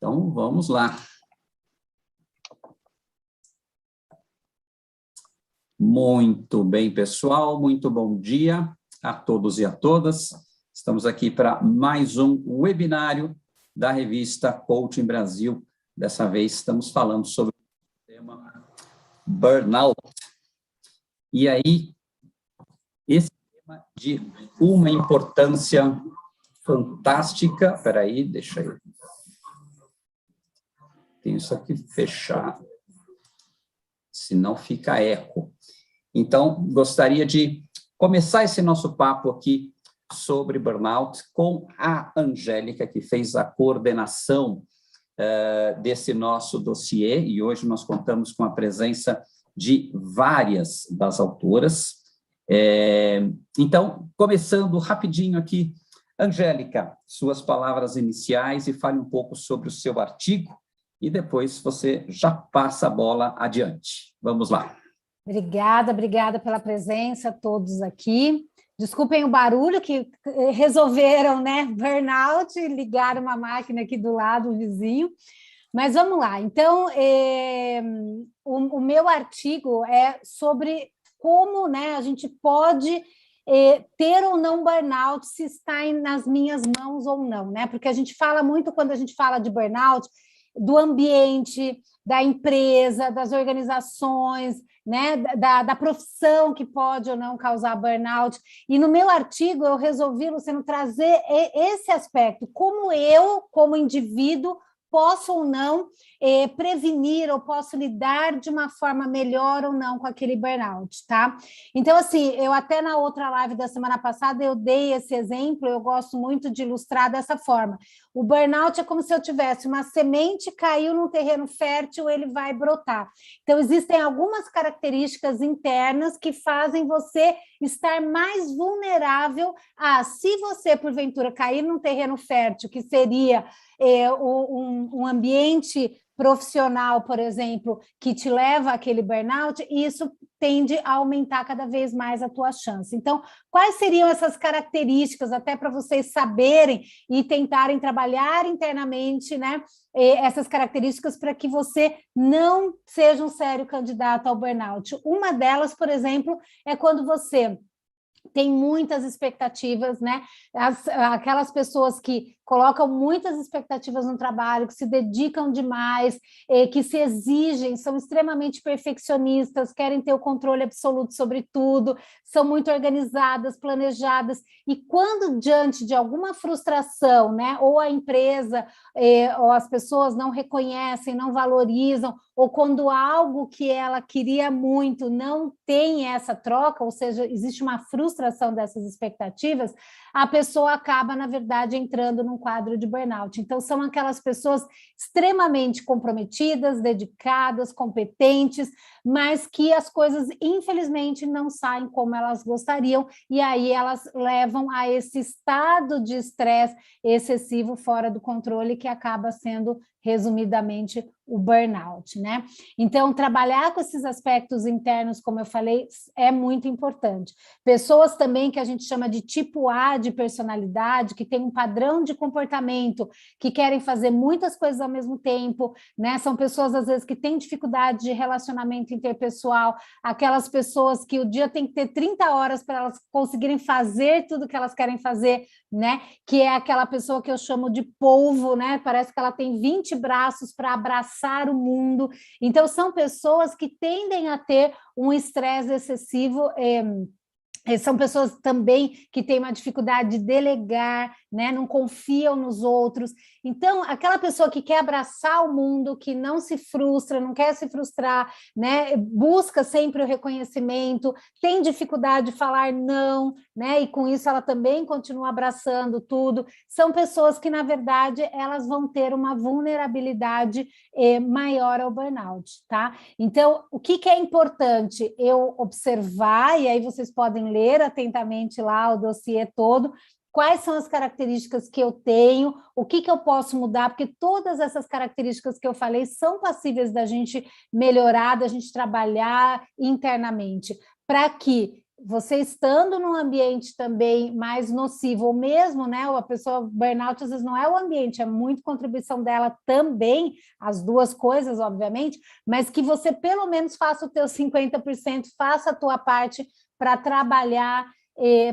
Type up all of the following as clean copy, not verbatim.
Então, vamos lá. Muito bem, pessoal. Muito bom dia a todos e a todas. Estamos aqui para mais um webinário da revista Coaching Brasil. Dessa vez estamos falando sobre o tema burnout. E aí, esse tema de uma importância fantástica. Espera aí, deixa eu... Tenho isso aqui fechado, senão fica eco. Então, gostaria de começar esse nosso papo aqui sobre burnout com a Angélica, que fez a coordenação desse nosso dossiê, e hoje nós contamos com a presença de várias das autoras. Então, começando rapidinho aqui, Angélica, suas palavras iniciais e fale um pouco sobre o seu artigo, e depois você já passa a bola adiante. Vamos lá. Obrigada pela presença, todos aqui. Desculpem o barulho que resolveram, né? Burnout, ligaram uma máquina aqui do lado, o vizinho. Mas vamos lá. Então, o meu artigo é sobre como, né, a gente pode ter ou não burnout, se está nas minhas mãos ou não, né? Porque a gente fala muito, quando a gente fala de burnout, do ambiente, da empresa, das organizações, né, da profissão que pode ou não causar burnout. E no meu artigo eu resolvi, Luciano, trazer esse aspecto, como eu, como indivíduo, posso ou não prevenir ou posso lidar de uma forma melhor ou não com aquele burnout, tá? Então, assim, eu até na outra live da semana passada eu dei esse exemplo, eu gosto muito de ilustrar dessa forma. O burnout é como se eu tivesse uma semente, caiu num terreno fértil, ele vai brotar. Então, existem algumas características internas que fazem você estar mais vulnerável a, se você, porventura, cair num terreno fértil, que seria um ambiente profissional, por exemplo, que te leva àquele burnout, isso tende a aumentar cada vez mais a tua chance. Então, quais seriam essas características, até para vocês saberem e tentarem trabalhar internamente, né, essas características para que você não seja um sério candidato ao burnout? Uma delas, por exemplo, é quando você tem muitas expectativas, né? Aquelas pessoas que colocam muitas expectativas no trabalho, que se dedicam demais, que se exigem, são extremamente perfeccionistas, querem ter o controle absoluto sobre tudo, são muito organizadas, planejadas, e quando diante de alguma frustração, né, ou a empresa ou as pessoas não reconhecem, não valorizam, ou quando algo que ela queria muito não tem essa troca, ou seja, existe uma frustração dessas expectativas, a pessoa acaba, na verdade, entrando num quadro de burnout. Então, são aquelas pessoas extremamente comprometidas, dedicadas, competentes, mas que as coisas, infelizmente, não saem como elas gostariam, e aí elas levam a esse estado de estresse excessivo, fora do controle, que acaba sendo, resumidamente, o burnout, né? Então, trabalhar com esses aspectos internos, como eu falei, é muito importante. Pessoas também que a gente chama de tipo A de personalidade, que tem um padrão de comportamento, que querem fazer muitas coisas ao mesmo tempo, né? São pessoas, às vezes, que têm dificuldade de relacionamento interpessoal, aquelas pessoas que o dia tem que ter 30 horas para elas conseguirem fazer tudo que elas querem fazer, né? Que é aquela pessoa que eu chamo de polvo, né? Parece que ela tem 20 braços para abraçar o mundo. Então, são pessoas que tendem a ter um estresse excessivo. São pessoas também que têm uma dificuldade de delegar, né? Não confiam nos outros. Então, aquela pessoa que quer abraçar o mundo, que não se frustra, não quer se frustrar, né? Busca sempre o reconhecimento, tem dificuldade de falar não, né? E com isso ela também continua abraçando tudo. São pessoas que, na verdade, elas vão ter uma vulnerabilidade maior ao burnout, tá? Então, o que é importante? Eu observar, e aí vocês podem ler atentamente lá o dossiê todo, quais são as características que eu tenho, o que eu posso mudar, porque todas essas características que eu falei são passíveis da gente melhorar, da gente trabalhar internamente, para que você estando num ambiente também mais nocivo, ou mesmo, né, a pessoa burnout às vezes não é o ambiente, é muito contribuição dela também, as duas coisas, obviamente, mas que você pelo menos faça o teu 50%, faça a tua parte para trabalhar,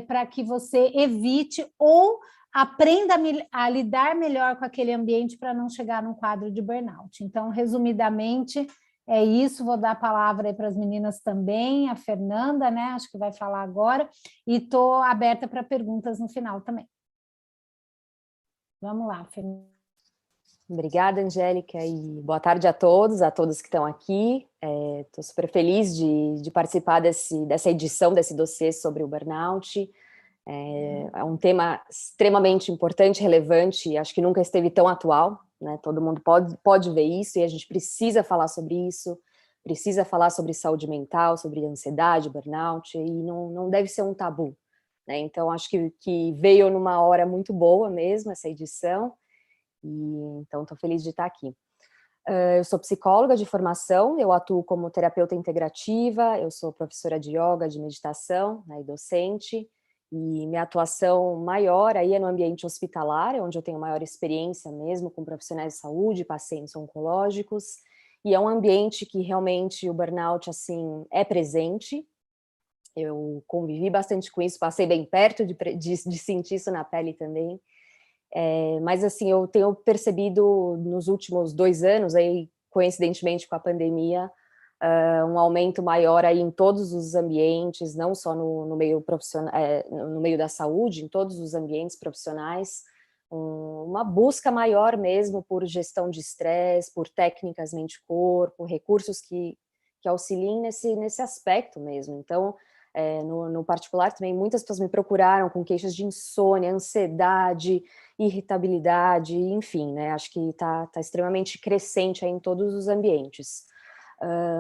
para que você evite ou aprenda a lidar melhor com aquele ambiente para não chegar num quadro de burnout. Então, resumidamente, é isso, vou dar a palavra aí para as meninas também, a Fernanda, né, acho que vai falar agora, e estou aberta para perguntas no final também. Vamos lá, Fernanda. Obrigada, Angélica, e boa tarde a todos que estão aqui. Estou super feliz de participar dessa edição, desse dossiê sobre o burnout. É um tema extremamente importante, relevante, acho que nunca esteve tão atual, né? Todo mundo pode ver isso e a gente precisa falar sobre isso, precisa falar sobre saúde mental, sobre ansiedade, burnout, e não deve ser um tabu, né? Então, acho que veio numa hora muito boa mesmo essa edição, e então estou feliz de estar aqui. Eu sou psicóloga de formação, eu atuo como terapeuta integrativa, eu sou professora de yoga, de meditação, né, e docente, e minha atuação maior aí é no ambiente hospitalar, onde eu tenho maior experiência mesmo com profissionais de saúde, pacientes oncológicos, e é um ambiente que realmente o burnout, assim, é presente. Eu convivi bastante com isso, passei bem perto de sentir isso na pele também. Mas assim, eu tenho percebido nos últimos 2 anos, aí, coincidentemente com a pandemia, um aumento maior aí em todos os ambientes, não só no meio profissional, no meio da saúde, em todos os ambientes profissionais, uma busca maior mesmo por gestão de estresse, por técnicas mente-corpo, recursos que auxiliem nesse aspecto mesmo. Então, no particular também, muitas pessoas me procuraram com queixas de insônia, ansiedade, irritabilidade, enfim, né? Acho que está extremamente crescente aí em todos os ambientes.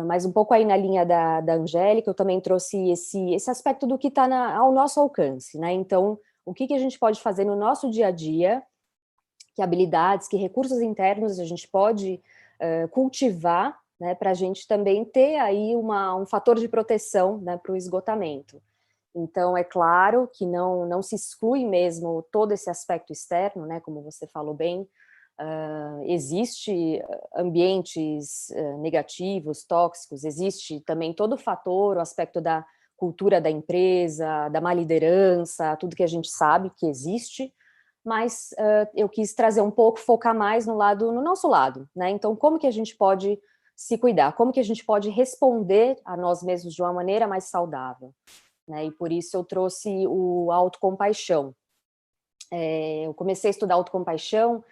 Mas um pouco aí na linha da Angélica, eu também trouxe esse aspecto do que está ao nosso alcance, né? Então, o que a gente pode fazer no nosso dia a dia, que habilidades, que recursos internos a gente pode cultivar, né, para a gente também ter aí um fator de proteção, né, para o esgotamento. Então, é claro que não se exclui mesmo todo esse aspecto externo, né, como você falou bem, existe ambientes negativos, tóxicos, existe também todo o fator, o aspecto da cultura da empresa, da má liderança, tudo que a gente sabe que existe, mas eu quis trazer um pouco, focar mais no nosso lado, né? Então, como que a gente pode se cuidar? Como que a gente pode responder a nós mesmos de uma maneira mais saudável? Né? E por isso eu trouxe o autocompaixão. Eu comecei a estudar autocompaixão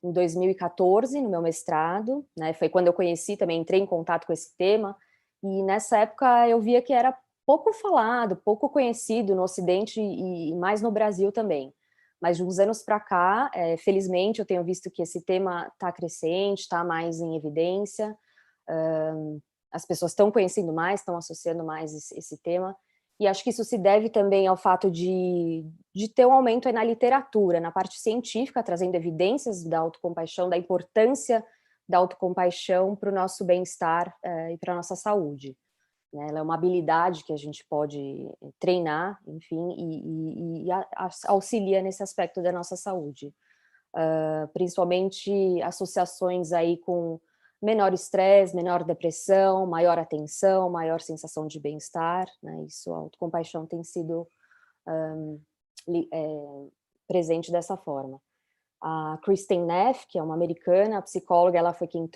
em 2014, no meu mestrado, né? Foi quando eu conheci, também entrei em contato com esse tema, e nessa época eu via que era pouco falado, pouco conhecido no Ocidente e mais no Brasil também. Mas de uns anos para cá, felizmente, eu tenho visto que esse tema está crescente, está mais em evidência, as pessoas estão conhecendo mais, estão associando mais esse tema, e acho que isso se deve também ao fato de ter um aumento aí na literatura, na parte científica, trazendo evidências da autocompaixão, da importância da autocompaixão para o nosso bem-estar e para a nossa saúde. Né? Ela é uma habilidade que a gente pode treinar, enfim, e auxilia nesse aspecto da nossa saúde. Principalmente associações aí com menor estresse, menor depressão, maior atenção, maior sensação de bem-estar, né? Isso, a autocompaixão tem sido presente dessa forma. A Kristin Neff, que é uma americana, psicóloga, ela foi quem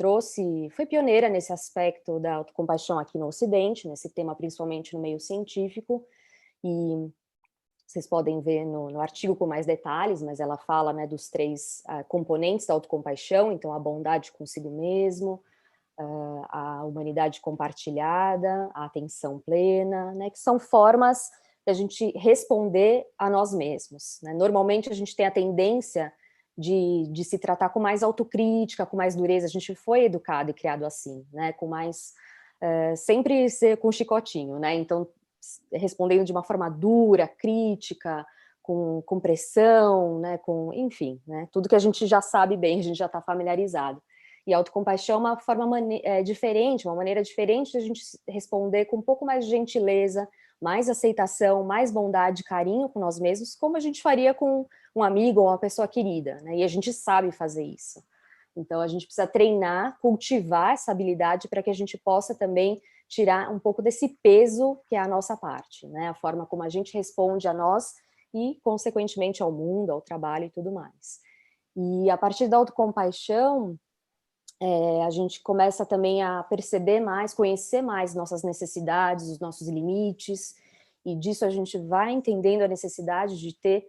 foi pioneira nesse aspecto da autocompaixão aqui no Ocidente, nesse tema principalmente no meio científico, e vocês podem ver no artigo com mais detalhes, mas ela fala, né, dos 3 componentes da autocompaixão, então a bondade consigo mesmo, a humanidade compartilhada, a atenção plena, né, que são formas de a gente responder a nós mesmos. Né? Normalmente a gente tem a tendência de se tratar com mais autocrítica, com mais dureza, a gente foi educado e criado assim, né, com mais, sempre ser com chicotinho, né, então respondendo de uma forma dura, crítica, com pressão, né, enfim, né, tudo que a gente já sabe bem, a gente já está familiarizado. E a autocompaixão é uma forma diferente, uma maneira diferente de a gente responder com um pouco mais de gentileza, mais aceitação, mais bondade, carinho com nós mesmos, como a gente faria com um amigo ou uma pessoa querida, né? E a gente sabe fazer isso. Então, a gente precisa treinar, cultivar essa habilidade para que a gente possa também tirar um pouco desse peso que é a nossa parte, né? A forma como a gente responde a nós e, consequentemente, ao mundo, ao trabalho e tudo mais. E a partir da autocompaixão, a gente começa também a perceber mais, conhecer mais nossas necessidades, os nossos limites, e disso a gente vai entendendo a necessidade de ter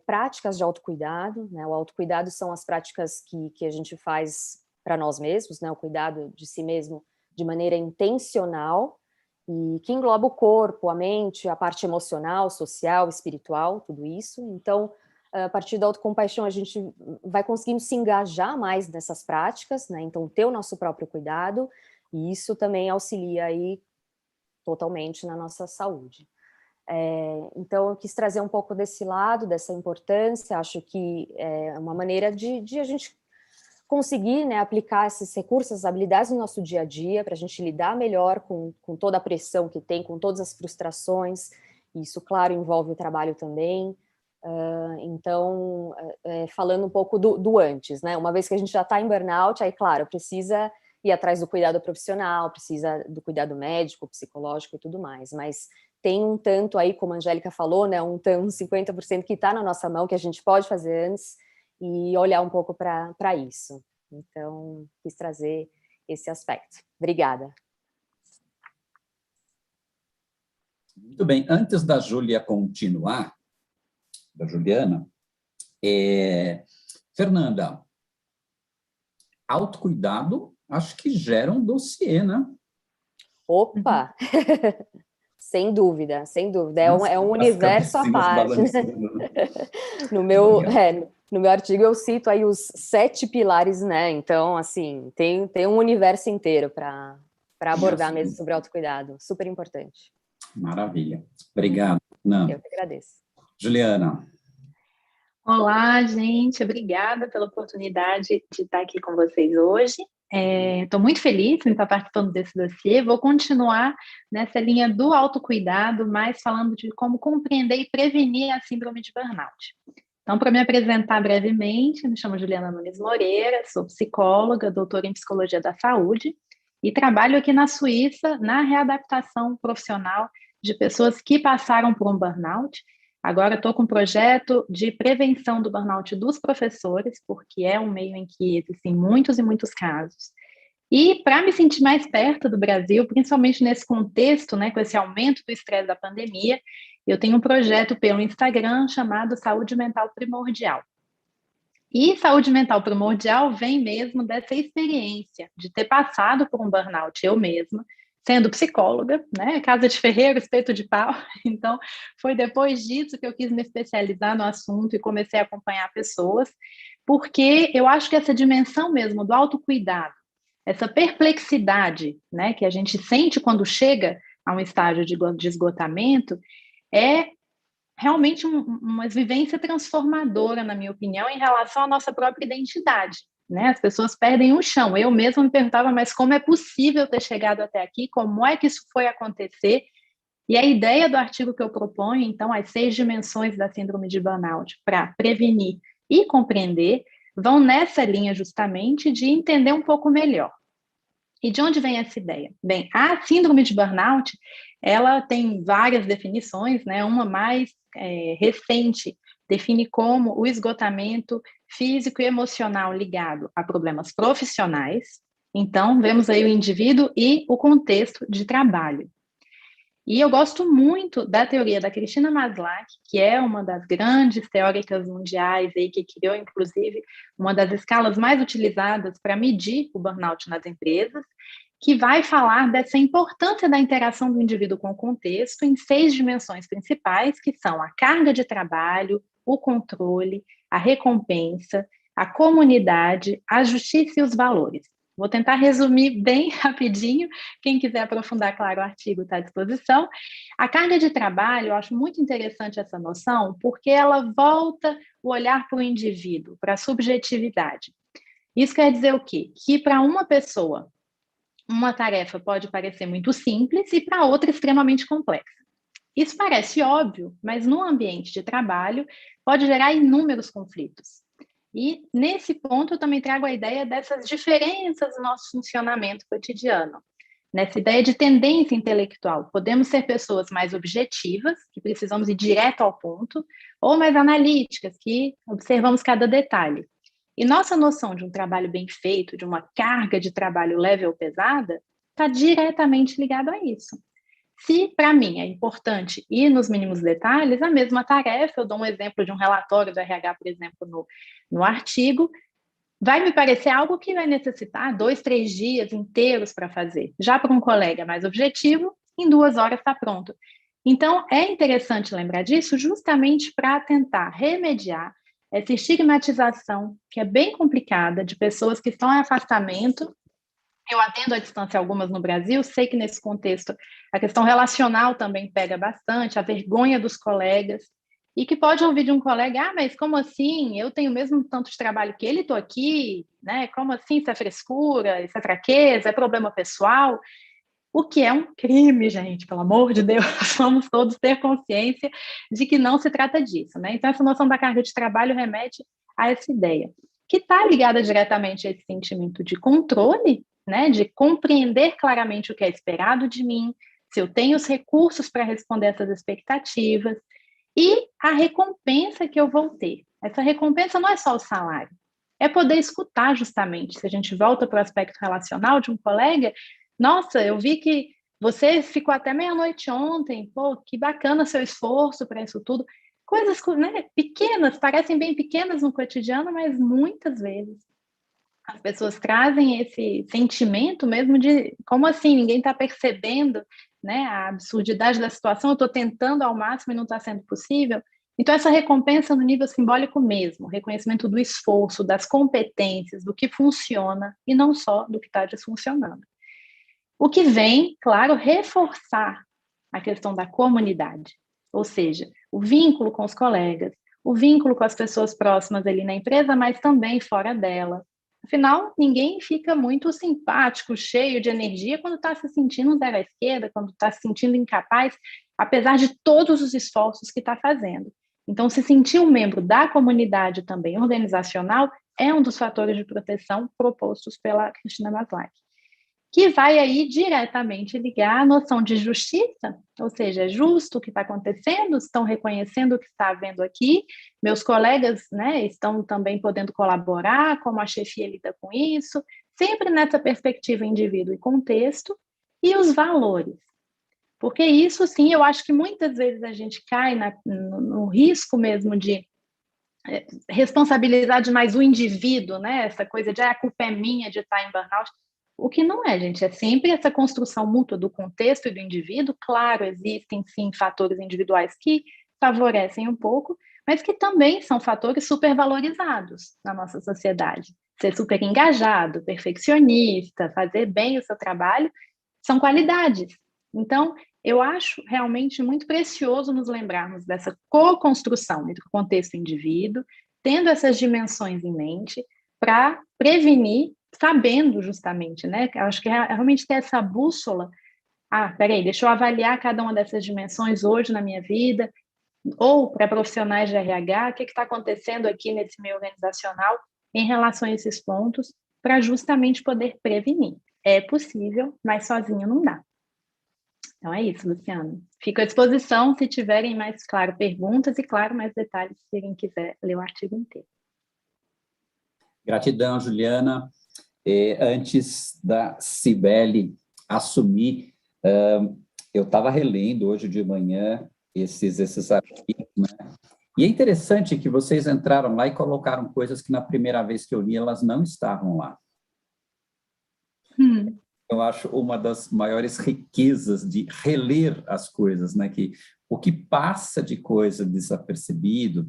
práticas de autocuidado, né? O autocuidado são as práticas que a gente faz para nós mesmos, né? O cuidado de si mesmo de maneira intencional, e que engloba o corpo, a mente, a parte emocional, social, espiritual, tudo isso. Então, a partir da autocompaixão, a gente vai conseguindo se engajar mais nessas práticas, né? Então, ter o nosso próprio cuidado, e isso também auxilia aí totalmente na nossa saúde. Então, eu quis trazer um pouco desse lado, dessa importância. Acho que é uma maneira de a gente conseguir, né, aplicar esses recursos, essas habilidades no nosso dia a dia, para a gente lidar melhor com toda a pressão que tem, com todas as frustrações. Isso, claro, envolve o trabalho também. Então, falando um pouco do antes, né? Uma vez que a gente já está em burnout, aí, claro, precisa ir atrás do cuidado profissional, precisa do cuidado médico, psicológico e tudo mais, mas tem um tanto aí, como a Angélica falou, né, uns 50% que está na nossa mão, que a gente pode fazer antes, e olhar um pouco para isso. Então, quis trazer esse aspecto. Obrigada. Muito bem. Antes da Júlia continuar, da Juliana, Fernanda, autocuidado, acho que gera um dossiê, né? Opa! Sem dúvida, sem dúvida. É um universo à parte. No meu artigo eu cito aí os 7 pilares, né? Então, assim, tem um universo inteiro para abordar mesmo sobre autocuidado. Super importante. Maravilha. Obrigado, Fernanda. Eu que agradeço. Juliana. Olá, gente. Obrigada pela oportunidade de estar aqui com vocês hoje. Estou muito feliz em estar participando desse dossiê. Vou continuar nessa linha do autocuidado, mas falando de como compreender e prevenir a síndrome de burnout. Então, para me apresentar brevemente, me chamo Juliana Nunes Moreira, sou psicóloga, doutora em Psicologia da Saúde e trabalho aqui na Suíça na readaptação profissional de pessoas que passaram por um burnout. Agora estou com um projeto de prevenção do burnout dos professores, porque é um meio em que existem muitos e muitos casos. E para me sentir mais perto do Brasil, principalmente nesse contexto, né, com esse aumento do estresse da pandemia, eu tenho um projeto pelo Instagram chamado Saúde Mental Primordial. E saúde mental primordial vem mesmo dessa experiência de ter passado por um burnout eu mesma, sendo psicóloga, né, casa de ferreiro, espeto de pau. Então, foi depois disso que eu quis me especializar no assunto e comecei a acompanhar pessoas, porque eu acho que essa dimensão mesmo do autocuidado, essa perplexidade, né, que a gente sente quando chega a um estágio de esgotamento, é realmente uma vivência transformadora, na minha opinião, em relação à nossa própria identidade. Né? As pessoas perdem o chão. Eu mesma me perguntava, mas como é possível ter chegado até aqui? Como é que isso foi acontecer? E a ideia do artigo que eu proponho, então, as 6 dimensões da síndrome de burnout para prevenir e compreender, vão nessa linha justamente de entender um pouco melhor. E de onde vem essa ideia? Bem, a síndrome de burnout, ela tem várias definições, né? Uma mais recente define como o esgotamento físico e emocional ligado a problemas profissionais. Então, vemos aí o indivíduo e o contexto de trabalho. E eu gosto muito da teoria da Cristina Maslach, que é uma das grandes teóricas mundiais, aí, que criou, inclusive, uma das escalas mais utilizadas para medir o burnout nas empresas, que vai falar dessa importância da interação do indivíduo com o contexto em 6 dimensões principais, que são a carga de trabalho, o controle, a recompensa, a comunidade, a justiça e os valores. Vou tentar resumir bem rapidinho. Quem quiser aprofundar, claro, o artigo está à disposição. A carga de trabalho, eu acho muito interessante essa noção, porque ela volta o olhar para o indivíduo, para a subjetividade. Isso quer dizer o quê? Que para uma pessoa, uma tarefa pode parecer muito simples e para outra extremamente complexa. Isso parece óbvio, mas no ambiente de trabalho pode gerar inúmeros conflitos. E nesse ponto eu também trago a ideia dessas diferenças no nosso funcionamento cotidiano. Nessa ideia de tendência intelectual, podemos ser pessoas mais objetivas, que precisamos ir direto ao ponto, ou mais analíticas, que observamos cada detalhe. E nossa noção de um trabalho bem feito, de uma carga de trabalho leve ou pesada, está diretamente ligado a isso. Se, para mim, é importante ir nos mínimos detalhes, a mesma tarefa, eu dou um exemplo de um relatório do RH, por exemplo, no artigo, vai me parecer algo que vai necessitar 2, 3 dias inteiros para fazer. Já para um colega mais objetivo, em 2 horas está pronto. Então, é interessante lembrar disso justamente para tentar remediar essa estigmatização, que é bem complicada, de pessoas que estão em afastamento. Eu atendo à distância algumas no Brasil, sei que nesse contexto a questão relacional também pega bastante, a vergonha dos colegas, e que pode ouvir de um colega, mas como assim? Eu tenho o mesmo tanto de trabalho que ele, estou aqui, né? Como assim? Isso é frescura, isso é fraqueza, é problema pessoal? O que é um crime, gente, pelo amor de Deus, vamos todos ter consciência de que não se trata disso, né? Então, essa noção da carga de trabalho remete a essa ideia, que está ligada diretamente a esse sentimento de controle, né? De compreender claramente o que é esperado de mim, se eu tenho os recursos para responder essas expectativas, e a recompensa que eu vou ter. Essa recompensa não é só o salário, é poder escutar justamente. Se a gente volta para o aspecto relacional de um colega, nossa, eu vi que você ficou até meia-noite ontem, pô, que bacana seu esforço para isso tudo. Coisas, né, pequenas, parecem bem pequenas no cotidiano, mas muitas vezes as pessoas trazem esse sentimento mesmo de, como assim, ninguém está percebendo, né, a absurdidade da situação, eu estou tentando ao máximo e não está sendo possível. Então, essa recompensa no nível simbólico mesmo, reconhecimento do esforço, das competências, do que funciona e não só do que está disfuncionando. O que vem, claro, reforçar a questão da comunidade, ou seja, o vínculo com os colegas, o vínculo com as pessoas próximas ali na empresa, mas também fora dela. Afinal, ninguém fica muito simpático, cheio de energia quando está se sentindo um zero à esquerda, quando está se sentindo incapaz, apesar de todos os esforços que está fazendo. Então, se sentir um membro da comunidade também organizacional é um dos fatores de proteção propostos pela Cristina Maslach, que vai aí diretamente ligar a noção de justiça, ou seja, é justo o que está acontecendo, estão reconhecendo o que está havendo aqui, meus colegas, né, estão também podendo colaborar, como a chefia lida com isso, sempre nessa perspectiva indivíduo e contexto, e os valores. Porque isso, sim, eu acho que muitas vezes a gente cai no risco mesmo de responsabilizar demais o indivíduo, né, essa coisa de a culpa é minha de estar em burnout. O que não é, gente, é sempre essa construção mútua do contexto e do indivíduo. Claro, existem, sim, fatores individuais que favorecem um pouco, mas que também são fatores supervalorizados na nossa sociedade. Ser super engajado, perfeccionista, fazer bem o seu trabalho, são qualidades. Então, eu acho realmente muito precioso nos lembrarmos dessa co-construção entre o contexto e o indivíduo, tendo essas dimensões em mente, para prevenir, sabendo justamente, né? Eu acho que realmente ter essa bússola. Peraí, deixa eu avaliar cada uma dessas dimensões hoje na minha vida, ou para profissionais de RH, o que está acontecendo aqui nesse meio organizacional em relação a esses pontos, para justamente poder prevenir. É possível, mas sozinho não dá. Então é isso, Luciano. Fico à disposição se tiverem mais, claro, perguntas e, claro, mais detalhes, se alguém quiser ler o artigo inteiro. Gratidão, Juliana. Antes da Cibele assumir, eu estava relendo hoje de manhã esses artigos, né? E é interessante que vocês entraram lá e colocaram coisas que na primeira vez que eu li, elas não estavam lá. Eu acho uma das maiores riquezas de reler as coisas, né? Que o que passa de coisa desapercebido,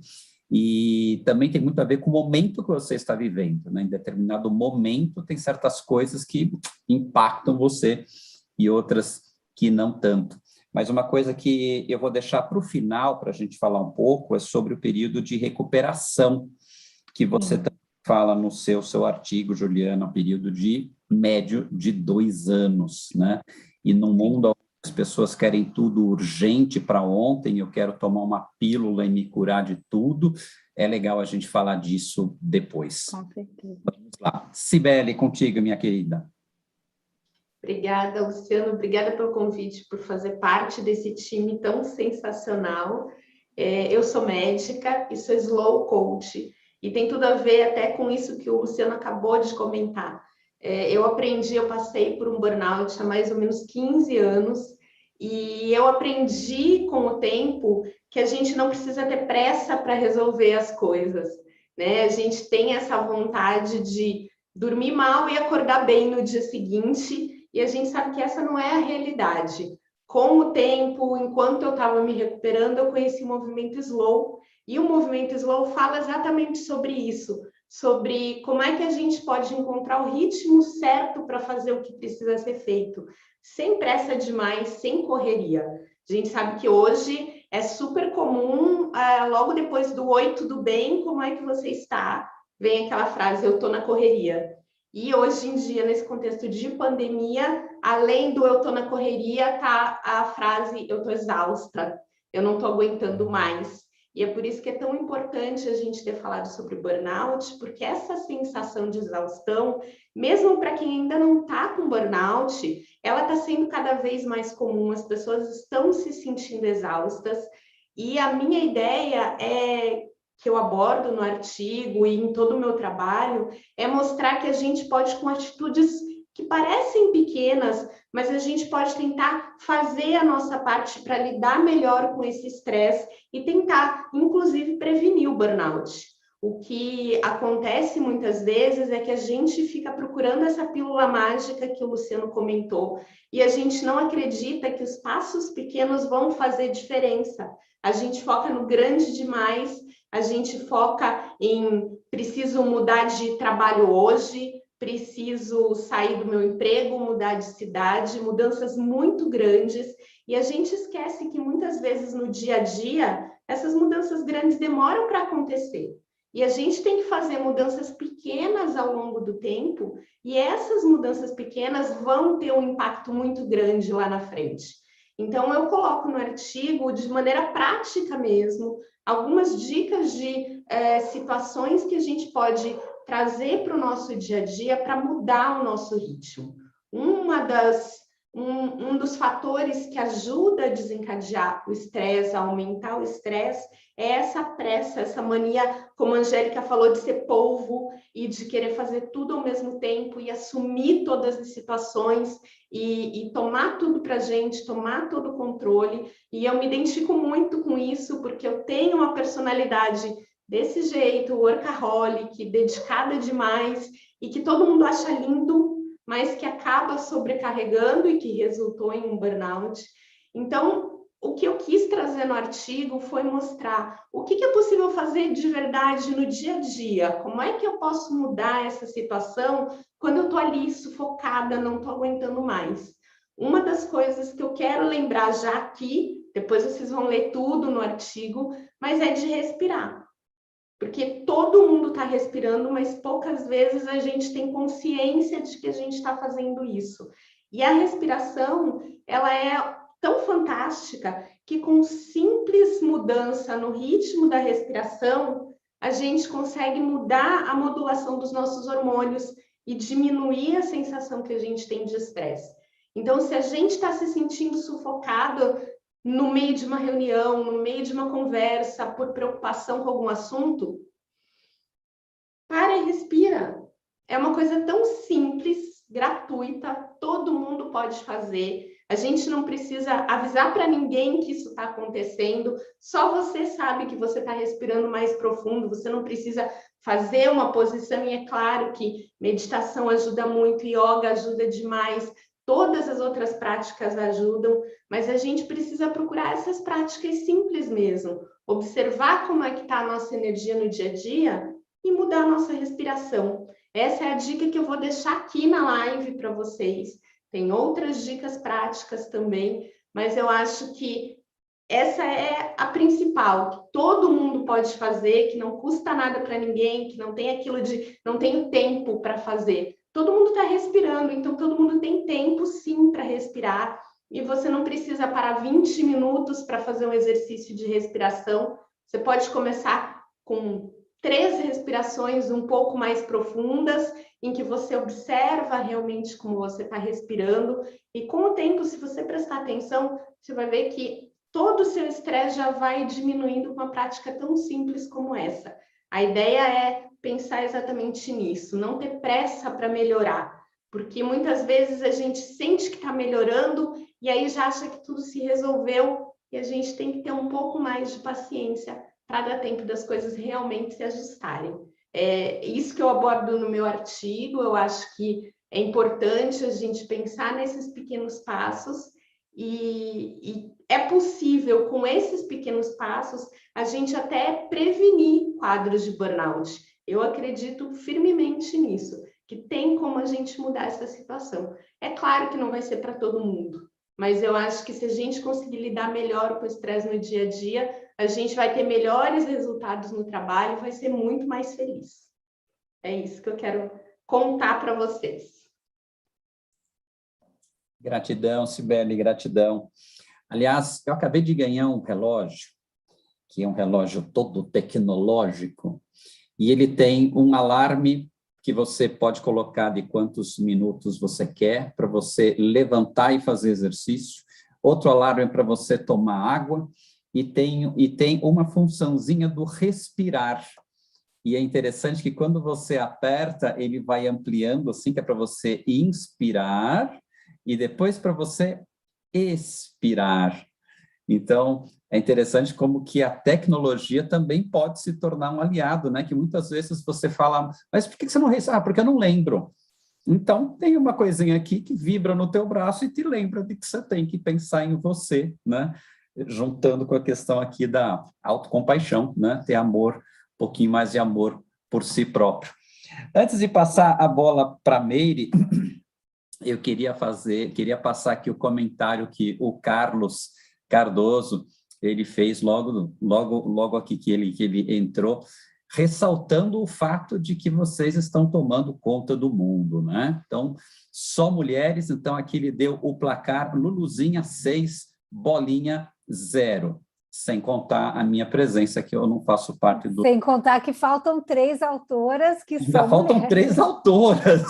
e também tem muito a ver com o momento que você está vivendo, né? Em determinado momento tem certas coisas que impactam você e outras que não tanto. Mas uma coisa que eu vou deixar para o final, para a gente falar um pouco, é sobre o período de recuperação, que você também fala no seu artigo, Juliana, um período de médio de 2 anos, né? E num mundo onde as pessoas querem tudo urgente para ontem, eu quero tomar uma pílula e me curar de tudo. É legal a gente falar disso depois. Com certeza. Vamos lá. Cibele, contigo, minha querida. Obrigada, Luciano. Obrigada pelo convite, por fazer parte desse time tão sensacional. Eu sou médica e sou slow coach. E tem tudo a ver até com isso que o Luciano acabou de comentar. Eu passei por um burnout há mais ou menos 15 anos, e eu aprendi com o tempo que a gente não precisa ter pressa para resolver as coisas, né? A gente tem essa vontade de dormir mal e acordar bem no dia seguinte, e a gente sabe que essa não é a realidade. Com o tempo, enquanto eu estava me recuperando, eu conheci o movimento Slow, e o movimento Slow fala exatamente sobre isso, sobre como é que a gente pode encontrar o ritmo certo para fazer o que precisa ser feito, sem pressa demais, sem correria. A gente sabe que hoje é super comum, logo depois do "Oi, tudo bem? Como é que você está?", vem aquela frase, "eu estou na correria". E hoje em dia, nesse contexto de pandemia, além do "eu estou na correria", tá a frase "eu estou exausta, eu não estou aguentando mais". E é por isso que é tão importante a gente ter falado sobre burnout, porque essa sensação de exaustão, mesmo para quem ainda não está com burnout, ela está sendo cada vez mais comum, as pessoas estão se sentindo exaustas, e a minha ideia que eu abordo no artigo e em todo o meu trabalho, é mostrar que a gente pode, com atitudes que parecem pequenas, mas a gente pode tentar fazer a nossa parte para lidar melhor com esse estresse e tentar, inclusive, prevenir o burnout. O que acontece muitas vezes é que a gente fica procurando essa pílula mágica que o Luciano comentou, e a gente não acredita que os passos pequenos vão fazer diferença. A gente foca no grande demais, a gente foca em preciso mudar de trabalho hoje, preciso sair do meu emprego, mudar de cidade, mudanças muito grandes, e a gente esquece que muitas vezes no dia a dia, essas mudanças grandes demoram para acontecer. E a gente tem que fazer mudanças pequenas ao longo do tempo, e essas mudanças pequenas vão ter um impacto muito grande lá na frente. Então, eu coloco no artigo, de maneira prática mesmo, algumas dicas de situações que a gente pode trazer para o nosso dia a dia para mudar o nosso ritmo. Um dos fatores que ajuda a desencadear o estresse, a aumentar o estresse, é essa pressa, essa mania, como a Angélica falou, de ser polvo e de querer fazer tudo ao mesmo tempo e assumir todas as situações e tomar tudo para a gente, tomar todo o controle. E eu me identifico muito com isso, porque eu tenho uma personalidade desse jeito, workaholic, dedicada demais, e que todo mundo acha lindo, mas que acaba sobrecarregando e que resultou em um burnout. Então, o que eu quis trazer no artigo foi mostrar o que é possível fazer de verdade no dia a dia, como é que eu posso mudar essa situação quando eu estou ali sufocada, não estou aguentando mais. Uma das coisas que eu quero lembrar já aqui, depois vocês vão ler tudo no artigo, mas é de respirar. Porque todo mundo está respirando, mas poucas vezes a gente tem consciência de que a gente está fazendo isso. E a respiração, ela é tão fantástica que com simples mudança no ritmo da respiração, a gente consegue mudar a modulação dos nossos hormônios e diminuir a sensação que a gente tem de estresse. Então, se a gente está se sentindo sufocado no meio de uma reunião, no meio de uma conversa, por preocupação com algum assunto, para e respira. É uma coisa tão simples, gratuita, todo mundo pode fazer. A gente não precisa avisar para ninguém que isso está acontecendo, só você sabe que você está respirando mais profundo, você não precisa fazer uma posição, e é claro que meditação ajuda muito, yoga ajuda demais, todas as outras práticas ajudam, mas a gente precisa procurar essas práticas simples mesmo, observar como é que está a nossa energia no dia a dia e mudar a nossa respiração. Essa é a dica que eu vou deixar aqui na live para vocês. Tem outras dicas práticas também, mas eu acho que essa é a principal, que todo mundo pode fazer, que não custa nada para ninguém, que não tem aquilo de não tenho tempo para fazer. Todo mundo está respirando, então todo mundo tem tempo sim para respirar. e você não precisa parar 20 minutos para fazer um exercício de respiração. Você pode começar com 3 respirações um pouco mais profundas, em que você observa realmente como você está respirando, e com o tempo, se você prestar atenção, você vai ver que todo o seu estresse já vai diminuindo com uma prática tão simples como essa. A ideia é pensar exatamente nisso, não ter pressa para melhorar, porque muitas vezes a gente sente que está melhorando e aí já acha que tudo se resolveu, e a gente tem que ter um pouco mais de paciência para dar tempo das coisas realmente se ajustarem. É isso que eu abordo no meu artigo. Eu acho que é importante a gente pensar nesses pequenos passos, e é possível, com esses pequenos passos, a gente até prevenir quadros de burnout. Eu acredito firmemente nisso, que tem como a gente mudar essa situação. É claro que não vai ser para todo mundo, mas eu acho que se a gente conseguir lidar melhor com o estresse no dia a dia, a gente vai ter melhores resultados no trabalho e vai ser muito mais feliz. É isso que eu quero contar para vocês. Gratidão, Cibele, gratidão. Aliás, eu acabei de ganhar um relógio, que é um relógio todo tecnológico, e ele tem um alarme que você pode colocar de quantos minutos você quer para você levantar e fazer exercício. Outro alarme para você tomar água, e tem uma funçãozinha do respirar. E é interessante que quando você aperta, ele vai ampliando, assim, que é para você inspirar, e depois para você expirar. Então, é interessante como que a tecnologia também pode se tornar um aliado, né? Que muitas vezes você fala, mas por que você não respira? Ah, porque eu não lembro. Então, tem uma coisinha aqui que vibra no teu braço e te lembra de que você tem que pensar em você, né? Juntando com a questão aqui da autocompaixão, né? Ter amor, um pouquinho mais de amor por si próprio. Antes de passar a bola para a Meire, eu queria passar aqui o comentário que o Carlos Cardoso, ele fez logo aqui que ele entrou, ressaltando o fato de que vocês estão tomando conta do mundo, né? Então, só mulheres. Então, aqui ele deu o placar Luluzinha 6, Bolinha 0. Sem contar a minha presença, que eu não faço parte do... Sem contar que faltam 3 autoras que Ainda são faltam mulheres. 3 autoras.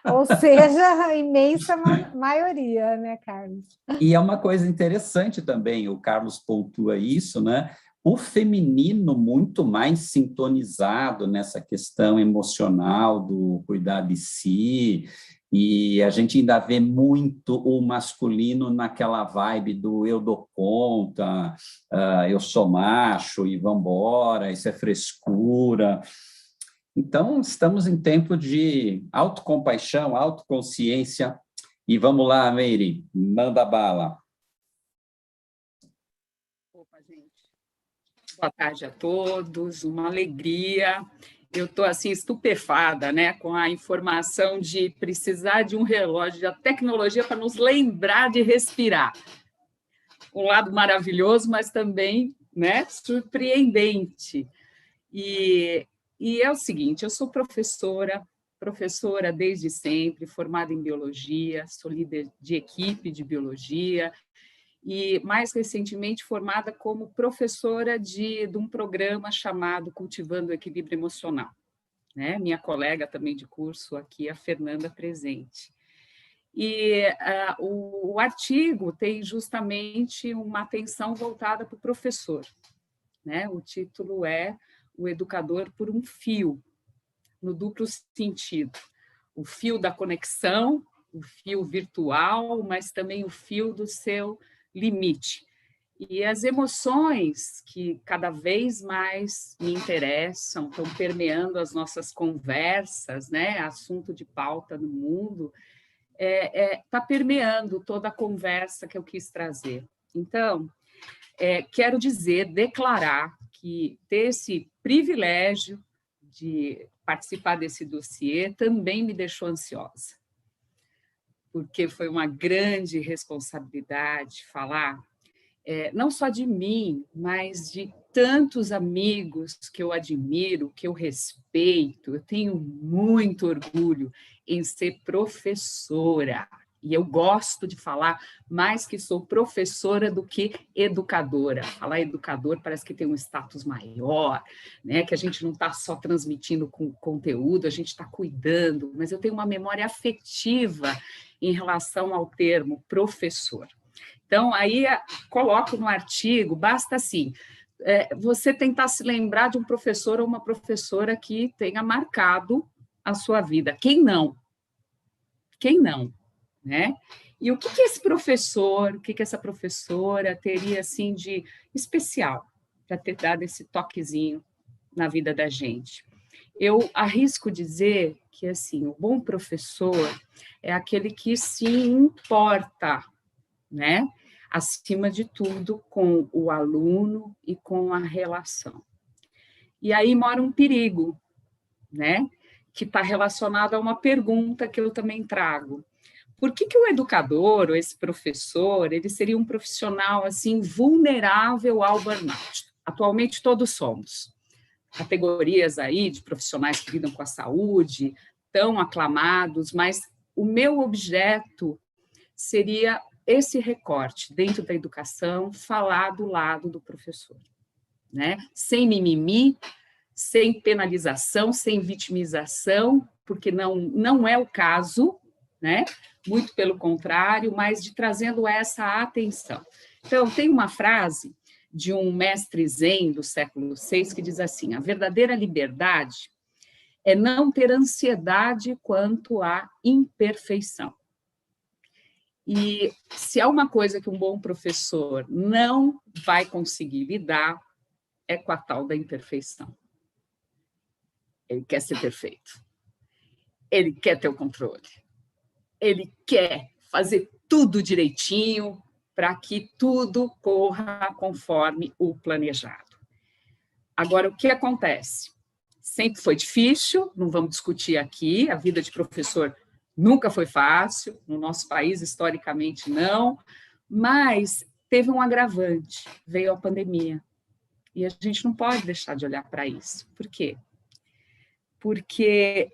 Ou seja, a imensa maioria, né, Carlos? E é uma coisa interessante também, o Carlos pontua isso, né? O feminino muito mais sintonizado nessa questão emocional do cuidar de si, e a gente ainda vê muito o masculino naquela vibe do eu dou conta, eu sou macho e vambora, isso é frescura. Então, estamos em tempo de autocompaixão, autoconsciência, e vamos lá, Meire, manda bala. Opa, gente. Boa tarde a todos, uma alegria. Eu estou assim estupefada, né, com a informação de precisar de um relógio, da tecnologia para nos lembrar de respirar. Um lado maravilhoso, mas também, né, surpreendente. E é o seguinte, eu sou professora desde sempre, formada em biologia, sou líder de equipe de biologia, e, mais recentemente, formada como professora de um programa chamado Cultivando o Equilíbrio Emocional. Né? Minha colega também de curso aqui, a Fernanda, presente. E o artigo tem justamente uma atenção voltada para o professor. Né? O título é O Educador por um Fio, no duplo sentido. O fio da conexão, o fio virtual, mas também o fio do seu limite. E as emoções que cada vez mais me interessam, estão permeando as nossas conversas, né? Assunto de pauta no mundo, está permeando toda a conversa que eu quis trazer. Então, quero declarar que ter esse privilégio de participar desse dossiê também me deixou ansiosa, porque foi uma grande responsabilidade falar não só de mim, mas de tantos amigos que eu admiro, que eu respeito. Eu tenho muito orgulho em ser professora, E eu gosto de falar mais que sou professora do que educadora. Falar educador parece que tem um status maior, né? Que a gente não está só transmitindo conteúdo, a gente está cuidando, mas eu tenho uma memória afetiva em relação ao termo professor. Então, aí coloco no artigo, basta assim, você tentar se lembrar de um professor ou uma professora que tenha marcado a sua vida. Quem não? Quem não? Né? E o que esse professor, o que essa professora teria assim de especial para ter dado esse toquezinho na vida da gente? Eu arrisco dizer que assim, o bom professor é aquele que se importa, né? Acima de tudo, com o aluno e com a relação. E aí mora um perigo, né? Que está relacionado a uma pergunta que eu também trago. Por que o educador, ou esse professor, ele seria um profissional assim vulnerável ao burnout? Atualmente todos somos. Categorias aí de profissionais que lidam com a saúde, tão aclamados, mas o meu objeto seria esse recorte dentro da educação, falar do lado do professor, né? Sem mimimi, sem penalização, sem vitimização, porque não é o caso, né? Muito pelo contrário, mas de trazendo essa atenção. Então, tem uma frase de um mestre zen do século VI que diz assim: a verdadeira liberdade é não ter ansiedade quanto à imperfeição. E se há uma coisa que um bom professor não vai conseguir lidar, é com a tal da imperfeição. Ele quer ser perfeito. Ele quer ter o controle. Ele quer fazer tudo direitinho para que tudo corra conforme o planejado. Agora, o que acontece? Sempre foi difícil, não vamos discutir aqui, a vida de professor nunca foi fácil, no nosso país, historicamente, não, mas teve um agravante, veio a pandemia. E a gente não pode deixar de olhar para isso. Por quê? Porque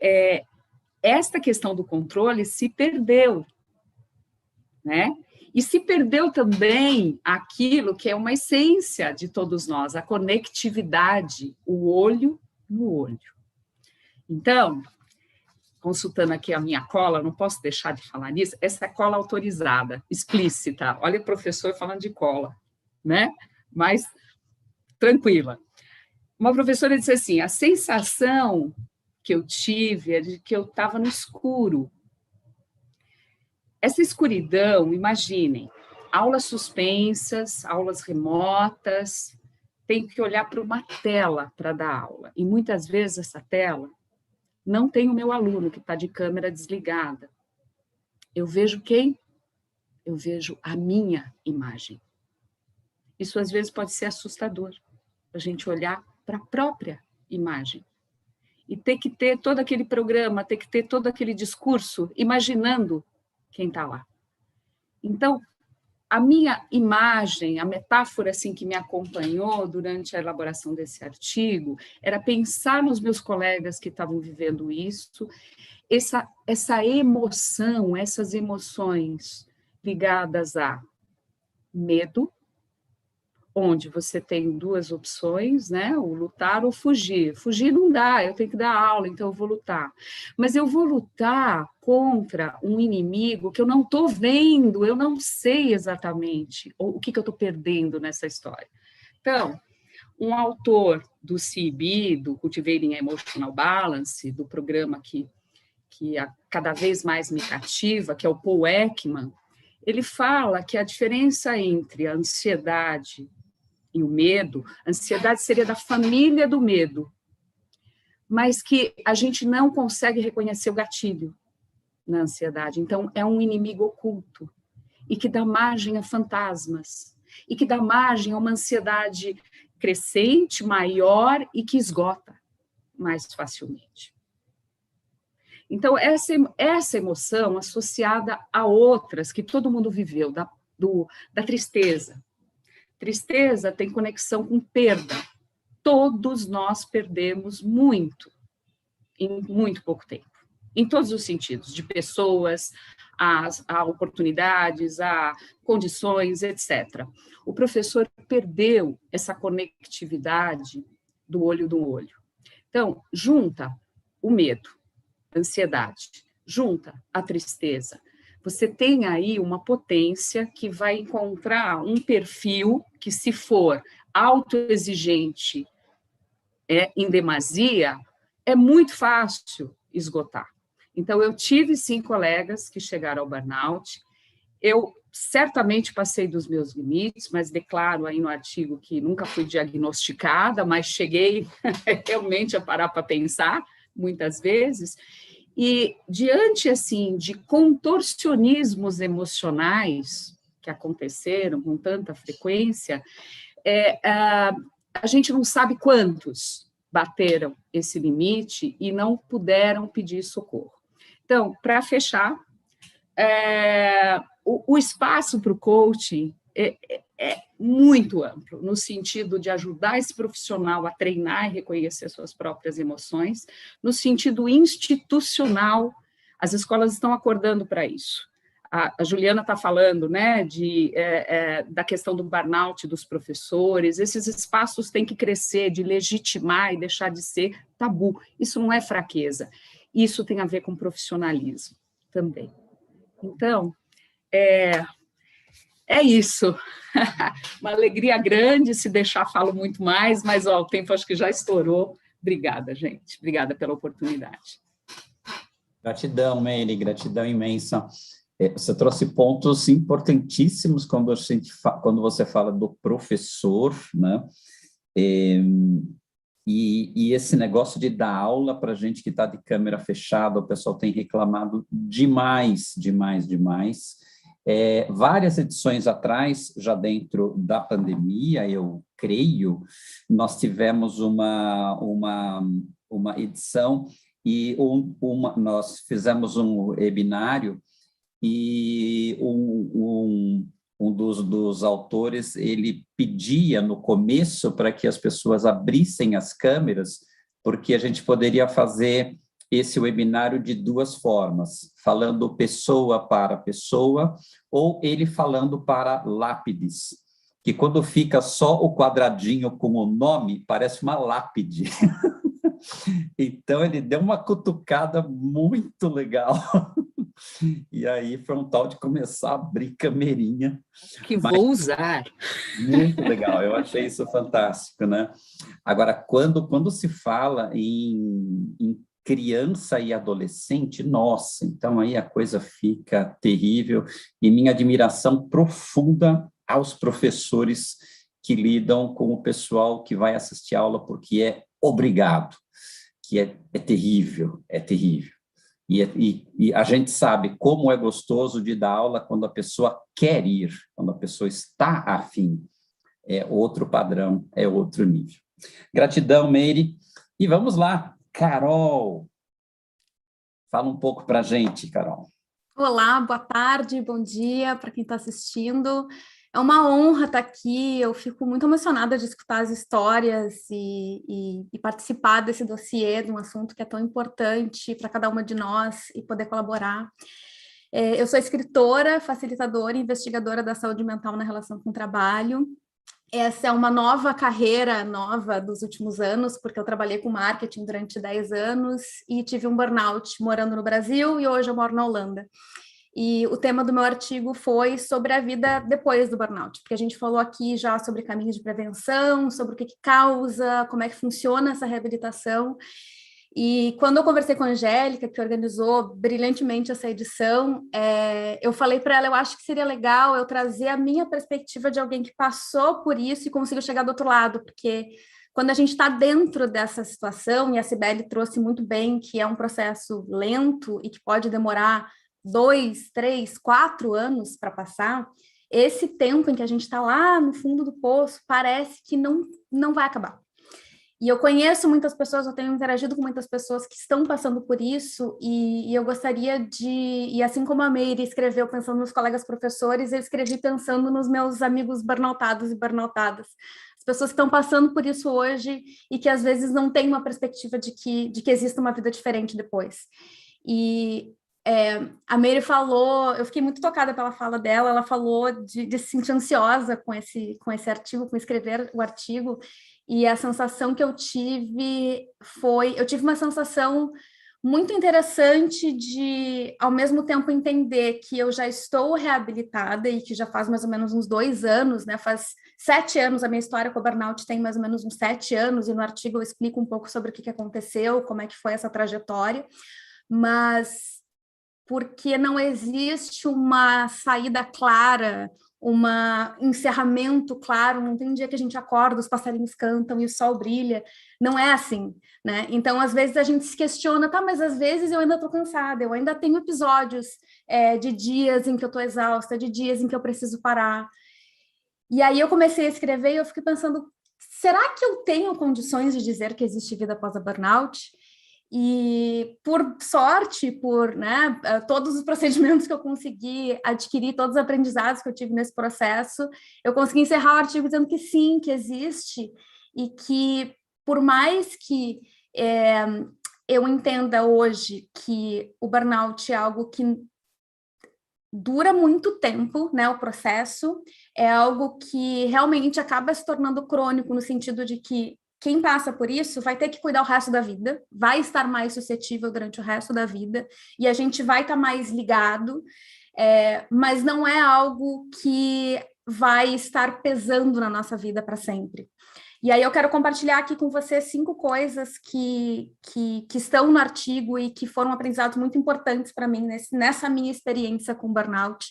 esta questão do controle se perdeu, né? E se perdeu também aquilo que é uma essência de todos nós, a conectividade, o olho no olho. Então, consultando aqui a minha cola, não posso deixar de falar nisso, essa é cola autorizada, explícita. Olha o professor falando de cola, né? Mas tranquila. Uma professora disse assim, a sensação que eu tive é de que eu estava no escuro. Essa escuridão, imaginem, aulas suspensas, aulas remotas, tem que olhar para uma tela para dar aula. E muitas vezes essa tela não tem o meu aluno que está de câmera desligada. Eu vejo quem? Eu vejo a minha imagem. Isso às vezes pode ser assustador, a gente olhar para a própria imagem. E ter que ter todo aquele programa, ter que ter todo aquele discurso, imaginando quem está lá. Então, a minha imagem, a metáfora assim, que me acompanhou durante a elaboração desse artigo, era pensar nos meus colegas que estavam vivendo isso, essa emoção, essas emoções ligadas a medo, onde você tem duas opções, né? O lutar ou fugir. Fugir não dá, eu tenho que dar aula, então eu vou lutar. Mas eu vou lutar contra um inimigo que eu não estou vendo, eu não sei exatamente o que eu estou perdendo nessa história. Então, um autor do CEB, do Cultivating Emotional Balance, do programa que cada vez mais me cativa, que é o Paul Ekman, ele fala que a diferença entre a ansiedade e o medo, a ansiedade seria da família do medo, mas que a gente não consegue reconhecer o gatilho na ansiedade. Então, é um inimigo oculto e que dá margem a fantasmas e que dá margem a uma ansiedade crescente, maior e que esgota mais facilmente. Então, essa emoção associada a outras que todo mundo viveu, da tristeza. Tristeza tem conexão com perda. Todos nós perdemos muito, em muito pouco tempo. em todos os sentidos, de pessoas, a oportunidades, a condições, etc. O professor perdeu essa conectividade do olho no olho. Então, junta o medo, a ansiedade, junta a tristeza. Você tem aí uma potência que vai encontrar um perfil que, se for autoexigente em demasia, é muito fácil esgotar. Então, eu tive, sim, colegas que chegaram ao burnout. Eu certamente passei dos meus limites, mas declaro aí no artigo que nunca fui diagnosticada, mas cheguei realmente a parar para pensar, muitas vezes. E, diante, assim, de contorcionismos emocionais que aconteceram com tanta frequência, a gente não sabe quantos bateram esse limite e não puderam pedir socorro. Então, para fechar, o espaço para o coaching é muito amplo, no sentido de ajudar esse profissional a treinar e reconhecer suas próprias emoções, no sentido institucional, as escolas estão acordando para isso. A Juliana está falando, né, da questão do burnout dos professores. Esses espaços têm que crescer, de legitimar e deixar de ser tabu. Isso não é fraqueza, isso tem a ver com profissionalismo também. Então, é isso. Uma alegria grande, se deixar falo muito mais, mas o tempo acho que já estourou. Obrigada, gente. Obrigada pela oportunidade. Gratidão, Meire, gratidão imensa. Você trouxe pontos importantíssimos quando você fala do professor, né? E esse negócio de dar aula para gente que está de câmera fechada, o pessoal tem reclamado demais. Várias edições atrás, já dentro da pandemia, eu creio, nós tivemos uma edição e nós fizemos um webinário e um dos autores, ele pedia no começo para que as pessoas abrissem as câmeras, porque a gente poderia fazer esse webinário de duas formas, falando pessoa para pessoa, ou ele falando para lápides, que quando fica só o quadradinho com o nome, parece uma lápide. Então, ele deu uma cutucada muito legal. E aí foi um tal de começar a abrir camerinha. Que vou usar. Muito legal, eu achei isso fantástico, né? Agora, quando se fala em criança e adolescente, nossa, então aí a coisa fica terrível, e minha admiração profunda aos professores que lidam com o pessoal que vai assistir a aula, porque é obrigado, que é terrível, é terrível. E a gente sabe como é gostoso de dar aula quando a pessoa quer ir, quando a pessoa está afim. É outro padrão, é outro nível. Gratidão, Meire. E vamos lá, Carol. Fala um pouco para a gente, Carol. Olá, boa tarde, bom dia para quem está assistindo. É uma honra estar aqui, eu fico muito emocionada de escutar as histórias e participar desse dossiê, de um assunto que é tão importante para cada uma de nós e poder colaborar. Eu sou escritora, facilitadora e investigadora da saúde mental na relação com o trabalho. Essa é uma nova carreira, nova dos últimos anos, porque eu trabalhei com marketing durante 10 anos e tive um burnout morando no Brasil e hoje eu moro na Holanda. E o tema do meu artigo foi sobre a vida depois do burnout, porque a gente falou aqui já sobre caminhos de prevenção, sobre o que causa, como é que funciona essa reabilitação. E quando eu conversei com a Angélica, que organizou brilhantemente essa edição, eu falei para ela, eu acho que seria legal eu trazer a minha perspectiva de alguém que passou por isso e conseguiu chegar do outro lado, porque quando a gente está dentro dessa situação, e a Cibele trouxe muito bem que é um processo lento e que pode demorar 2, 3, 4 anos para passar, esse tempo em que a gente está lá no fundo do poço parece que não vai acabar. E eu conheço muitas pessoas, eu tenho interagido com muitas pessoas que estão passando por isso, e eu gostaria e assim como a Meire escreveu pensando nos colegas professores, eu escrevi pensando nos meus amigos burnoutados e burnoutadas, as pessoas que estão passando por isso hoje e que às vezes não têm uma perspectiva de que exista uma vida diferente depois. E a Meire falou, eu fiquei muito tocada pela fala dela, ela falou de se sentir ansiosa com esse artigo, com escrever o artigo, e a sensação que eu tive eu tive uma sensação muito interessante de, ao mesmo tempo, entender que eu já estou reabilitada e que já faz mais ou menos uns 2 anos, né? Faz 7 anos, a minha história com o burnout tem mais ou menos uns 7 anos, e no artigo eu explico um pouco sobre o que aconteceu, como é que foi essa trajetória, mas porque não existe uma saída clara, um encerramento claro, não tem um dia que a gente acorda, os passarinhos cantam e o sol brilha, não é assim, né? Então, às vezes a gente se questiona, tá, mas às vezes eu ainda estou cansada, eu ainda tenho episódios de dias em que eu estou exausta, de dias em que eu preciso parar. E aí eu comecei a escrever e eu fiquei pensando, será que eu tenho condições de dizer que existe vida após a burnout? E por sorte, por, né, todos os procedimentos que eu consegui adquirir, todos os aprendizados que eu tive nesse processo, eu consegui encerrar o artigo dizendo que sim, que existe, e que por mais que eu entenda hoje que o burnout é algo que dura muito tempo, né, o processo, é algo que realmente acaba se tornando crônico no sentido de que quem passa por isso vai ter que cuidar o resto da vida, vai estar mais suscetível durante o resto da vida, e a gente vai estar mais ligado, mas não é algo que vai estar pesando na nossa vida para sempre. E aí eu quero compartilhar aqui com você 5 coisas que estão no artigo e que foram aprendizados muito importantes para mim nessa minha experiência com burnout.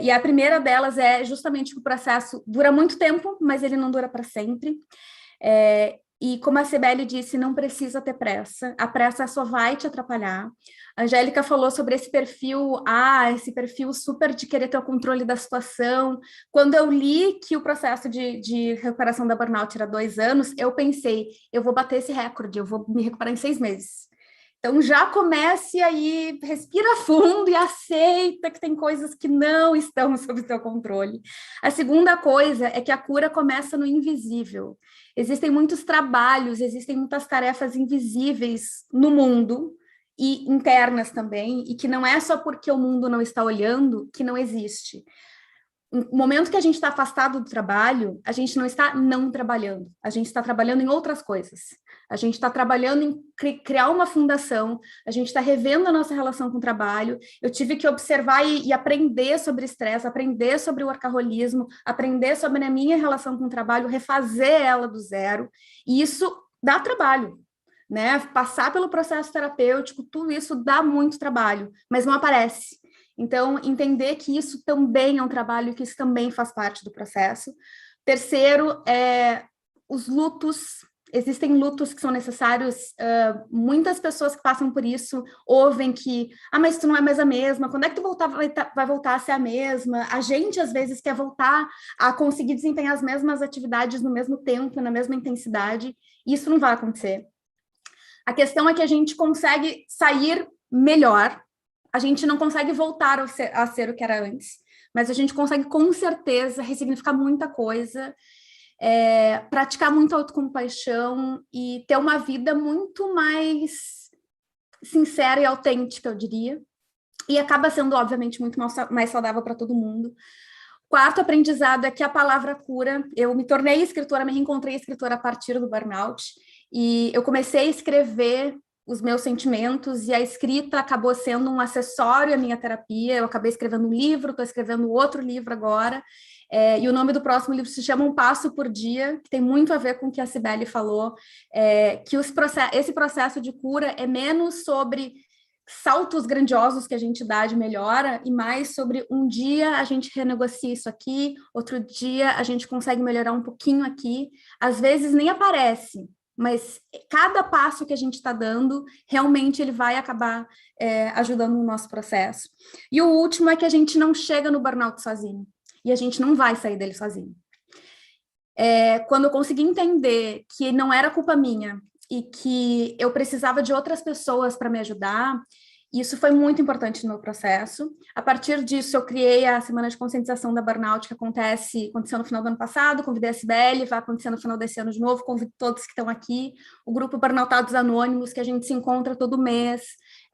E a primeira delas é justamente que o processo dura muito tempo, mas ele não dura para sempre. E como a Cibele disse, não precisa ter pressa, a pressa só vai te atrapalhar. A Angélica falou sobre esse perfil super de querer ter o controle da situação. Quando eu li que o processo de recuperação da burnout era 2 anos, eu pensei, eu vou bater esse recorde, eu vou me recuperar em 6 meses. Então já comece aí, respira fundo e aceita que tem coisas que não estão sob seu controle. A segunda coisa é que a cura começa no invisível. Existem muitos trabalhos, existem muitas tarefas invisíveis no mundo e internas também, e que não é só porque o mundo não está olhando que não existe. No momento que a gente está afastado do trabalho, a gente não está não trabalhando, a gente está trabalhando em outras coisas. A gente está trabalhando em criar uma fundação, a gente está revendo a nossa relação com o trabalho. Eu tive que observar e aprender sobre estresse, aprender sobre o workaholismo, aprender sobre a minha relação com o trabalho, refazer ela do zero, e isso dá trabalho, né? Passar pelo processo terapêutico, tudo isso dá muito trabalho, mas não aparece. Então, entender que isso também é um trabalho, que isso também faz parte do processo. Terceiro, os lutos. Existem lutos que são necessários, muitas pessoas que passam por isso ouvem que, mas tu não é mais a mesma, quando é que tu vai voltar a ser a mesma? A gente, às vezes, quer voltar a conseguir desempenhar as mesmas atividades no mesmo tempo, na mesma intensidade, e isso não vai acontecer. A questão é que a gente consegue sair melhor, a gente não consegue voltar a ser o que era antes, mas a gente consegue, com certeza, ressignificar muita coisa, praticar muita autocompaixão e ter uma vida muito mais sincera e autêntica, eu diria, e acaba sendo, obviamente, muito mais saudável para todo mundo. Quarto aprendizado é que a palavra cura. Eu me tornei escritora, me reencontrei escritora a partir do burnout, e eu comecei a escrever os meus sentimentos, e a escrita acabou sendo um acessório à minha terapia. Eu acabei escrevendo um livro, estou escrevendo outro livro agora, e o nome do próximo livro se chama Um Passo por Dia, que tem muito a ver com o que a Cibele falou, que esse processo de cura é menos sobre saltos grandiosos que a gente dá de melhora, e mais sobre um dia a gente renegocia isso aqui, outro dia a gente consegue melhorar um pouquinho aqui, às vezes nem aparece, mas cada passo que a gente está dando, realmente ele vai acabar ajudando no nosso processo. E o último é que a gente não chega no burnout sozinho, e a gente não vai sair dele sozinho. Quando eu consegui entender que não era culpa minha, e que eu precisava de outras pessoas para me ajudar, isso foi muito importante no meu processo. A partir disso, eu criei a Semana de Conscientização da Burnout, que aconteceu no final do ano passado, convidei a Cibele, vai acontecer no final desse ano de novo, convido todos que estão aqui, o grupo Burnoutados Anônimos, que a gente se encontra todo mês,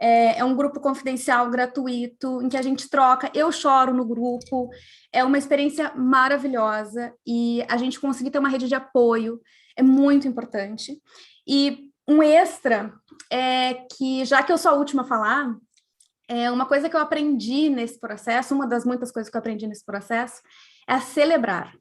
É um grupo confidencial gratuito, em que a gente troca, eu choro no grupo, é uma experiência maravilhosa, e a gente conseguir ter uma rede de apoio é muito importante. E um extra é que, já que eu sou a última a falar, uma coisa que eu aprendi nesse processo, uma das muitas coisas que eu aprendi nesse processo, é a celebrar.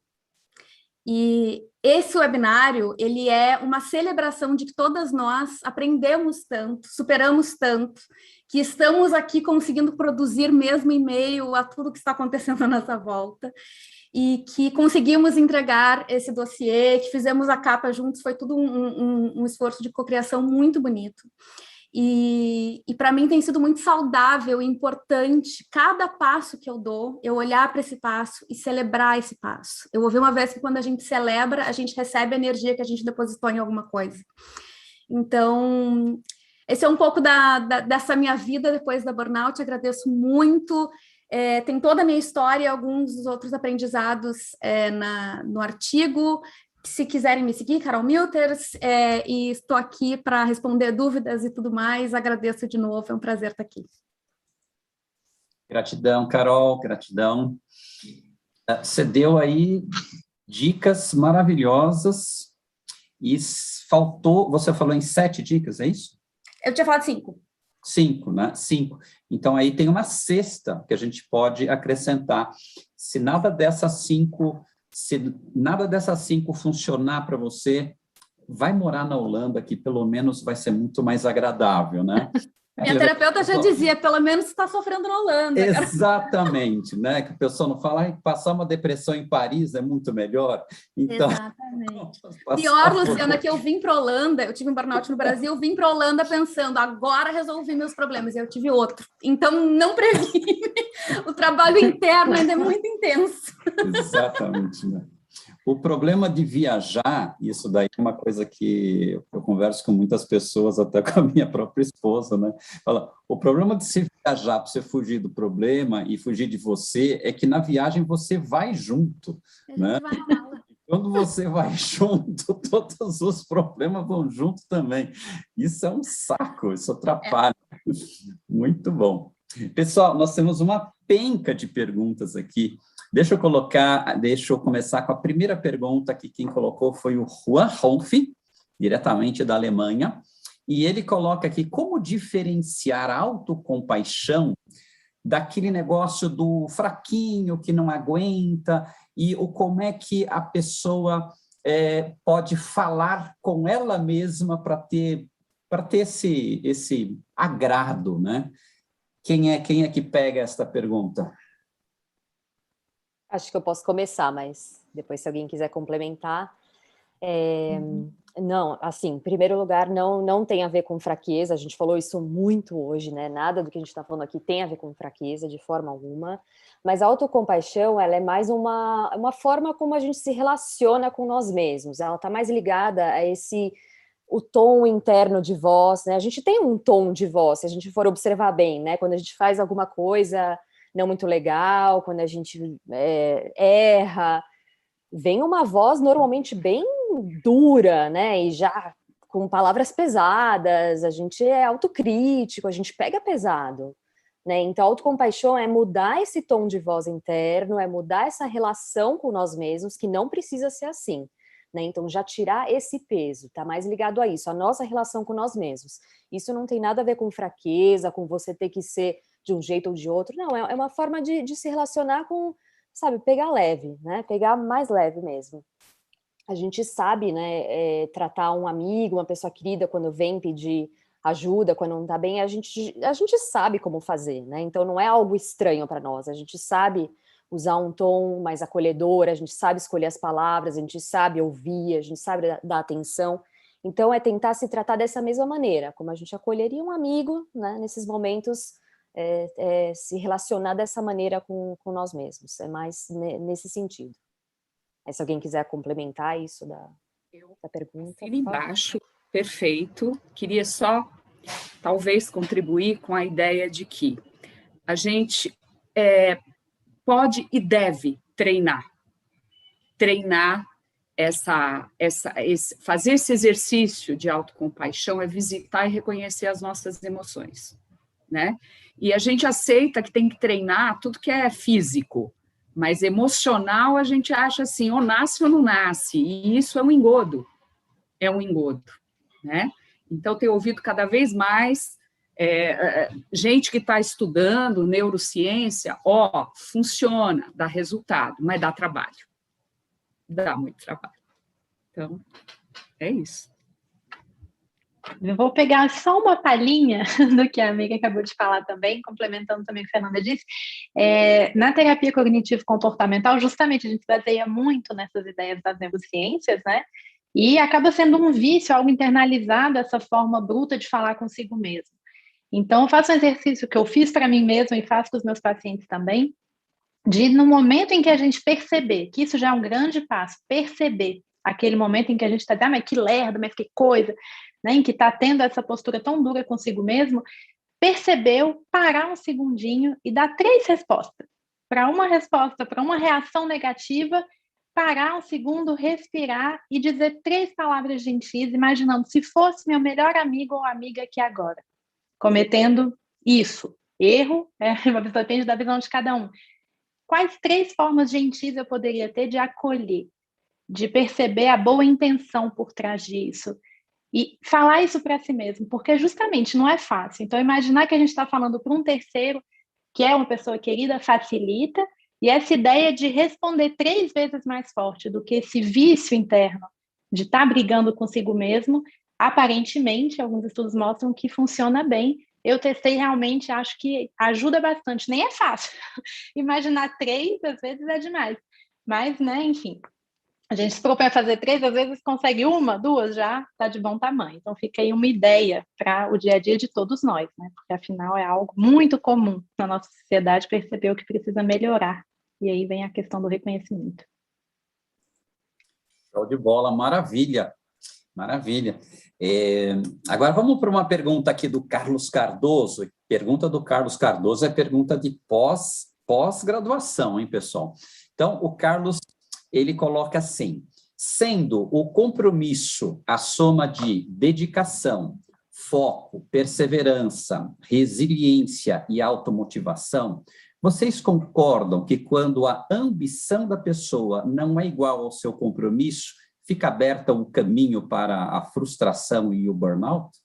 E esse webinário, ele é uma celebração de que todas nós aprendemos tanto, superamos tanto, que estamos aqui conseguindo produzir mesmo em meio a tudo que está acontecendo à nossa volta, e que conseguimos entregar esse dossiê, que fizemos a capa juntos, foi tudo um esforço de cocriação muito bonito. E para mim tem sido muito saudável e importante, cada passo que eu dou, eu olhar para esse passo e celebrar esse passo. Eu ouvi uma vez que quando a gente celebra, a gente recebe a energia que a gente depositou em alguma coisa. Então, esse é um pouco dessa minha vida depois da burnout, agradeço muito. Tem toda a minha história e alguns dos outros aprendizados no artigo. Se quiserem me seguir, Carol Milters, e estou aqui para responder dúvidas e tudo mais. Agradeço de novo, é um prazer estar aqui. Gratidão, Carol, gratidão. Você deu aí dicas maravilhosas e você falou em 7 dicas, é isso? Eu tinha falado 5. 5, né? 5. Então, aí tem uma 6ª que a gente pode acrescentar. Se nada dessas 5 funcionar para você, vai morar na Holanda, que pelo menos vai ser muito mais agradável, né? Minha terapeuta já dizia, pelo menos está sofrendo na Holanda. Exatamente, né? Que a pessoa não fala, passar uma depressão em Paris é muito melhor. Então, exatamente. Pior, Luciana, que eu vim para a Holanda, eu tive um burnout no Brasil, eu vim para a Holanda pensando, agora resolvi meus problemas, e eu tive outro. Então, não previne. O trabalho interno ainda é muito intenso. Exatamente, né? O problema de viajar, isso daí é uma coisa que eu converso com muitas pessoas, até com a minha própria esposa, né? Fala, o problema de você viajar para você fugir do problema e fugir de você é que na viagem você vai junto, né? Quando você vai junto, todos os problemas vão junto também. Isso é um saco, isso atrapalha. Muito bom. Pessoal, nós temos uma penca de perguntas aqui. Deixa eu começar com a primeira pergunta, que quem colocou foi o Juan Ronfi, diretamente da Alemanha, e ele coloca aqui, como diferenciar a autocompaixão daquele negócio do fraquinho, que não aguenta, e como é que a pessoa pode falar com ela mesma para ter esse agrado, né? Quem é que pega esta pergunta? Acho que eu posso começar, mas depois, se alguém quiser complementar. Não, assim, em primeiro lugar, não tem a ver com fraqueza, a gente falou isso muito hoje, né? Nada do que a gente está falando aqui tem a ver com fraqueza, de forma alguma, mas a autocompaixão, ela é mais uma forma como a gente se relaciona com nós mesmos, ela está mais ligada a o tom interno de voz, né? A gente tem um tom de voz, se a gente for observar bem, né? Quando a gente faz alguma coisa não muito legal, quando a gente erra, vem uma voz normalmente bem dura, né? E já com palavras pesadas, a gente é autocrítico, a gente pega pesado, né? Então, a autocompaixão é mudar esse tom de voz interno, é mudar essa relação com nós mesmos, que não precisa ser assim, né? Então, já tirar esse peso, tá mais ligado a isso, a nossa relação com nós mesmos. Isso não tem nada a ver com fraqueza, com você ter que ser de um jeito ou de outro, não, é uma forma de se relacionar com, sabe, pegar leve, né, pegar mais leve mesmo. A gente sabe, né, tratar um amigo, uma pessoa querida, quando vem pedir ajuda, quando não tá bem, a gente sabe como fazer, né, então não é algo estranho para nós, a gente sabe usar um tom mais acolhedor, a gente sabe escolher as palavras, a gente sabe ouvir, a gente sabe dar atenção, então é tentar se tratar dessa mesma maneira, como a gente acolheria um amigo, né, nesses momentos, se relacionar dessa maneira com nós mesmos, é mais nesse sentido. Se alguém quiser complementar isso da pergunta. Assino embaixo, perfeito. Queria só, talvez, contribuir com a ideia de que a gente pode e deve treinar fazer esse exercício de autocompaixão, visitar e reconhecer as nossas emoções. né? E a gente aceita que tem que treinar tudo que é físico, mas emocional a gente acha assim, ou nasce ou não nasce, e isso é um engodo, né? Então, tenho ouvido cada vez mais gente que está estudando neurociência, funciona, dá resultado, mas dá trabalho, dá muito trabalho. Então, é isso. Eu vou pegar só uma palhinha do que a amiga acabou de falar também, complementando também o que a Fernanda disse. Na terapia cognitivo-comportamental, justamente a gente baseia muito nessas ideias das neurociências, né? E acaba sendo um vício, algo internalizado, essa forma bruta de falar consigo mesmo. Então, eu faço um exercício que eu fiz para mim mesma e faço com os meus pacientes também, de no momento em que a gente perceber, que isso já é um grande passo, perceber aquele momento em que a gente está, mas que lerda, mas que coisa, né, em que está tendo essa postura tão dura consigo mesmo, percebeu, parar um segundinho e dar 3 respostas. Para uma resposta, para uma reação negativa, parar um segundo, respirar e dizer 3 palavras gentis, imaginando se fosse meu melhor amigo ou amiga aqui agora, cometendo isso. Erro, depende da visão de cada um. Quais 3 formas gentis eu poderia ter de acolher, de perceber a boa intenção por trás disso? E falar isso para si mesmo, porque justamente não é fácil. Então, imaginar que a gente está falando para um terceiro, que é uma pessoa querida, facilita, e essa ideia de responder 3 vezes mais forte do que esse vício interno de estar brigando consigo mesmo, aparentemente, alguns estudos mostram que funciona bem. Eu testei realmente, acho que ajuda bastante. Nem é fácil. Imaginar 3, às vezes, é demais. Mas, né, enfim, a gente se propõe a fazer 3, às vezes consegue 1, 2, já está de bom tamanho. Então, fica aí uma ideia para o dia a dia de todos nós, né? Porque, afinal, é algo muito comum na nossa sociedade perceber o que precisa melhorar. E aí vem a questão do reconhecimento. Show de bola, maravilha, maravilha. Agora vamos para uma pergunta aqui do Carlos Cardoso. Pergunta do Carlos Cardoso é pergunta de pós-graduação, hein, pessoal? Então, o Carlos, ele coloca assim: sendo o compromisso a soma de dedicação, foco, perseverança, resiliência e automotivação, vocês concordam que quando a ambição da pessoa não é igual ao seu compromisso, fica aberta um caminho para a frustração e o burnout?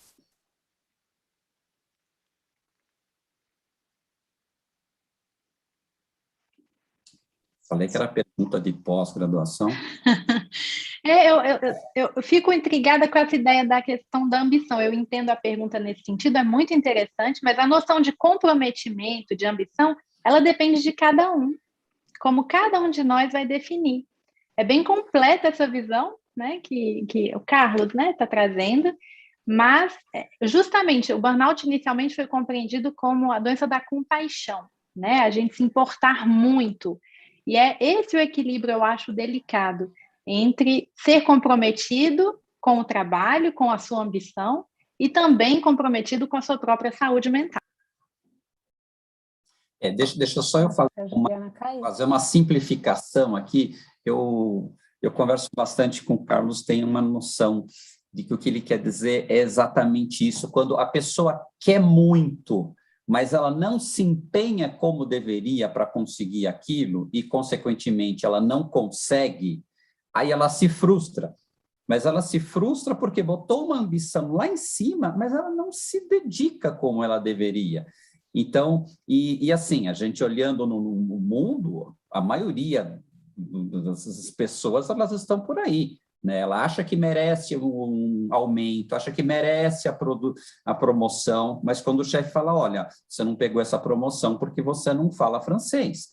Falei que era pergunta de pós-graduação. Eu fico intrigada com essa ideia da questão da ambição. Eu entendo a pergunta nesse sentido, é muito interessante, mas a noção de comprometimento, de ambição, ela depende de cada um, como cada um de nós vai definir. É bem completa essa visão, né, que o Carlos, né, está trazendo, mas justamente o burnout inicialmente foi compreendido como a doença da compaixão, né, a gente se importar muito. E é esse o equilíbrio, eu acho, delicado, entre ser comprometido com o trabalho, com a sua ambição, e também comprometido com a sua própria saúde mental. Deixa só eu fazer uma simplificação aqui. Eu converso bastante com o Carlos, tenho uma noção de que o que ele quer dizer é exatamente isso. Quando a pessoa quer muito, mas ela não se empenha como deveria para conseguir aquilo e, consequentemente, ela não consegue, aí ela se frustra. Mas ela se frustra porque botou uma ambição lá em cima, mas ela não se dedica como ela deveria. Então, e assim, a gente olhando no mundo, a maioria das pessoas, elas estão por aí, né? Ela acha que merece um aumento, acha que merece a promoção, mas quando o chefe fala, olha, você não pegou essa promoção porque você não fala francês.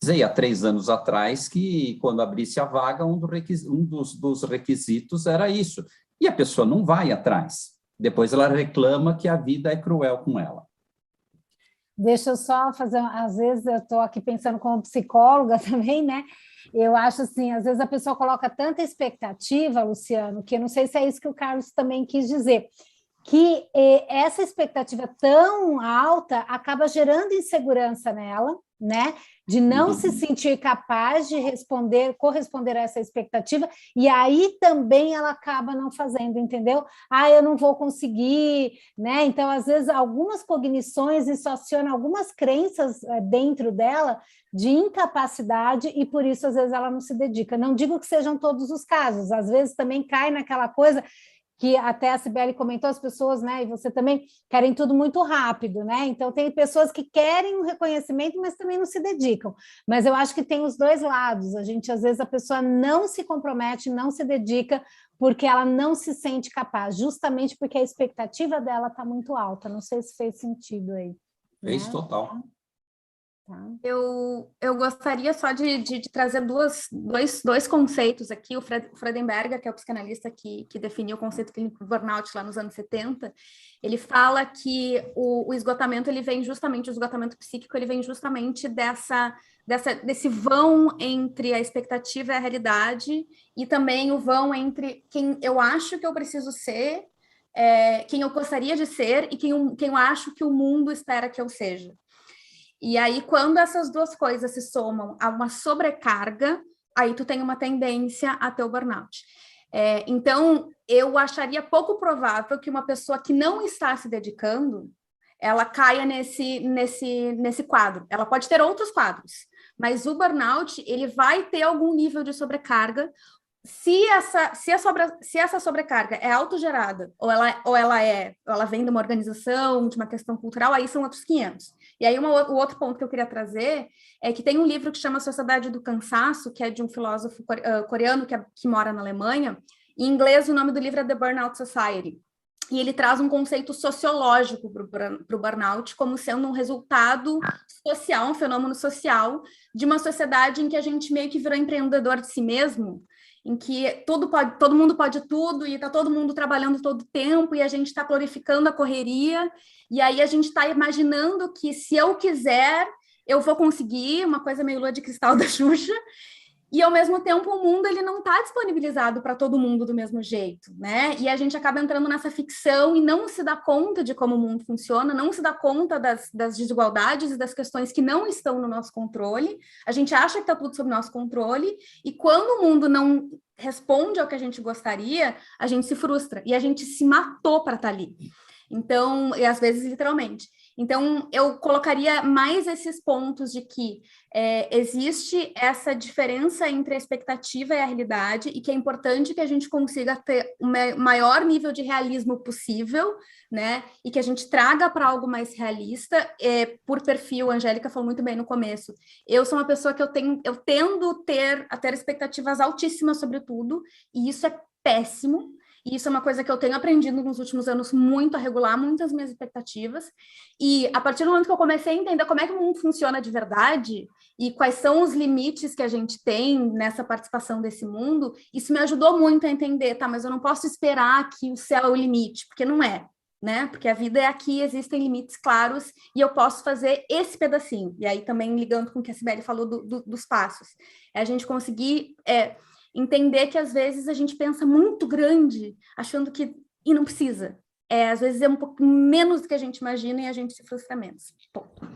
Dizei há 3 anos atrás que quando abrisse a vaga, um dos requisitos era isso. E a pessoa não vai atrás. Depois ela reclama que a vida é cruel com ela. Deixa eu só fazer, às vezes eu estou aqui pensando como psicóloga também, né? Eu acho assim, às vezes a pessoa coloca tanta expectativa, Luciano, que eu não sei se é isso que o Carlos também quis dizer, que essa expectativa tão alta acaba gerando insegurança nela, né? De não se sentir capaz de corresponder a essa expectativa, e aí também ela acaba não fazendo, entendeu? Eu não vou conseguir, né? Então, às vezes, algumas cognições, isso aciona algumas crenças dentro dela de incapacidade, e por isso, às vezes, ela não se dedica. Não digo que sejam todos os casos, às vezes também cai naquela coisa que até a Cibele comentou, as pessoas, né, e você também, querem tudo muito rápido, né? Então, tem pessoas que querem um reconhecimento, mas também não se dedicam. Mas eu acho que tem os dois lados. Às vezes, a pessoa não se compromete, não se dedica, porque ela não se sente capaz, justamente porque a expectativa dela está muito alta. Não sei se fez sentido aí. Fez né? total. Tá. Eu gostaria só de trazer dois conceitos aqui. O Freudenberger, que é o psicanalista que definiu o conceito clínico do burnout lá nos anos 70, ele fala que o esgotamento, o esgotamento psíquico, ele vem justamente desse vão entre a expectativa e a realidade, e também o vão entre quem eu acho que eu preciso ser, quem eu gostaria de ser e quem eu acho que o mundo espera que eu seja. E aí, quando essas duas coisas se somam a uma sobrecarga, aí tu tem uma tendência a ter o burnout. Então, eu acharia pouco provável que uma pessoa que não está se dedicando, ela caia nesse quadro. Ela pode ter outros quadros, mas o burnout, ele vai ter algum nível de sobrecarga. Se essa sobrecarga é autogerada, ou ela vem de uma organização, de uma questão cultural, aí são outros 500. E aí o outro ponto que eu queria trazer é que tem um livro que chama Sociedade do Cansaço, que é de um filósofo coreano que mora na Alemanha. Em inglês, o nome do livro é The Burnout Society. E ele traz um conceito sociológico para o burnout como sendo um resultado social, um fenômeno social de uma sociedade em que a gente meio que virou empreendedor de si mesmo, em que todo mundo pode tudo, e está todo mundo trabalhando todo o tempo, e a gente está glorificando a correria, e aí a gente está imaginando que se eu quiser, eu vou conseguir, uma coisa meio lua de cristal da Xuxa, e ao mesmo tempo o mundo ele não está disponibilizado para todo mundo do mesmo jeito, né? E a gente acaba entrando nessa ficção e não se dá conta de como o mundo funciona, não se dá conta das desigualdades e das questões que não estão no nosso controle. A gente acha que está tudo sob nosso controle, e quando o mundo não responde ao que a gente gostaria, a gente se frustra e a gente se matou para estar ali. Então, e às vezes literalmente. Então, eu colocaria mais esses pontos de que existe essa diferença entre a expectativa e a realidade, e que é importante que a gente consiga ter o maior nível de realismo possível, né? E que a gente traga para algo mais realista. Por perfil, a Angélica falou muito bem no começo, eu sou uma pessoa que eu tendo a ter expectativas altíssimas sobre tudo, e isso é péssimo. E isso é uma coisa que eu tenho aprendido nos últimos anos muito a regular muitas minhas expectativas. E a partir do momento que eu comecei a entender como é que o mundo funciona de verdade e quais são os limites que a gente tem nessa participação desse mundo, isso me ajudou muito a entender, tá, mas eu não posso esperar que o céu é o limite, porque não é, né? Porque a vida é aqui, existem limites claros e eu posso fazer esse pedacinho. E aí também ligando com o que a Cibele falou dos passos. É a gente conseguir... entender que às vezes a gente pensa muito grande, achando que... E não precisa. Às vezes é um pouco menos do que a gente imagina e a gente se frustra menos. Ponto.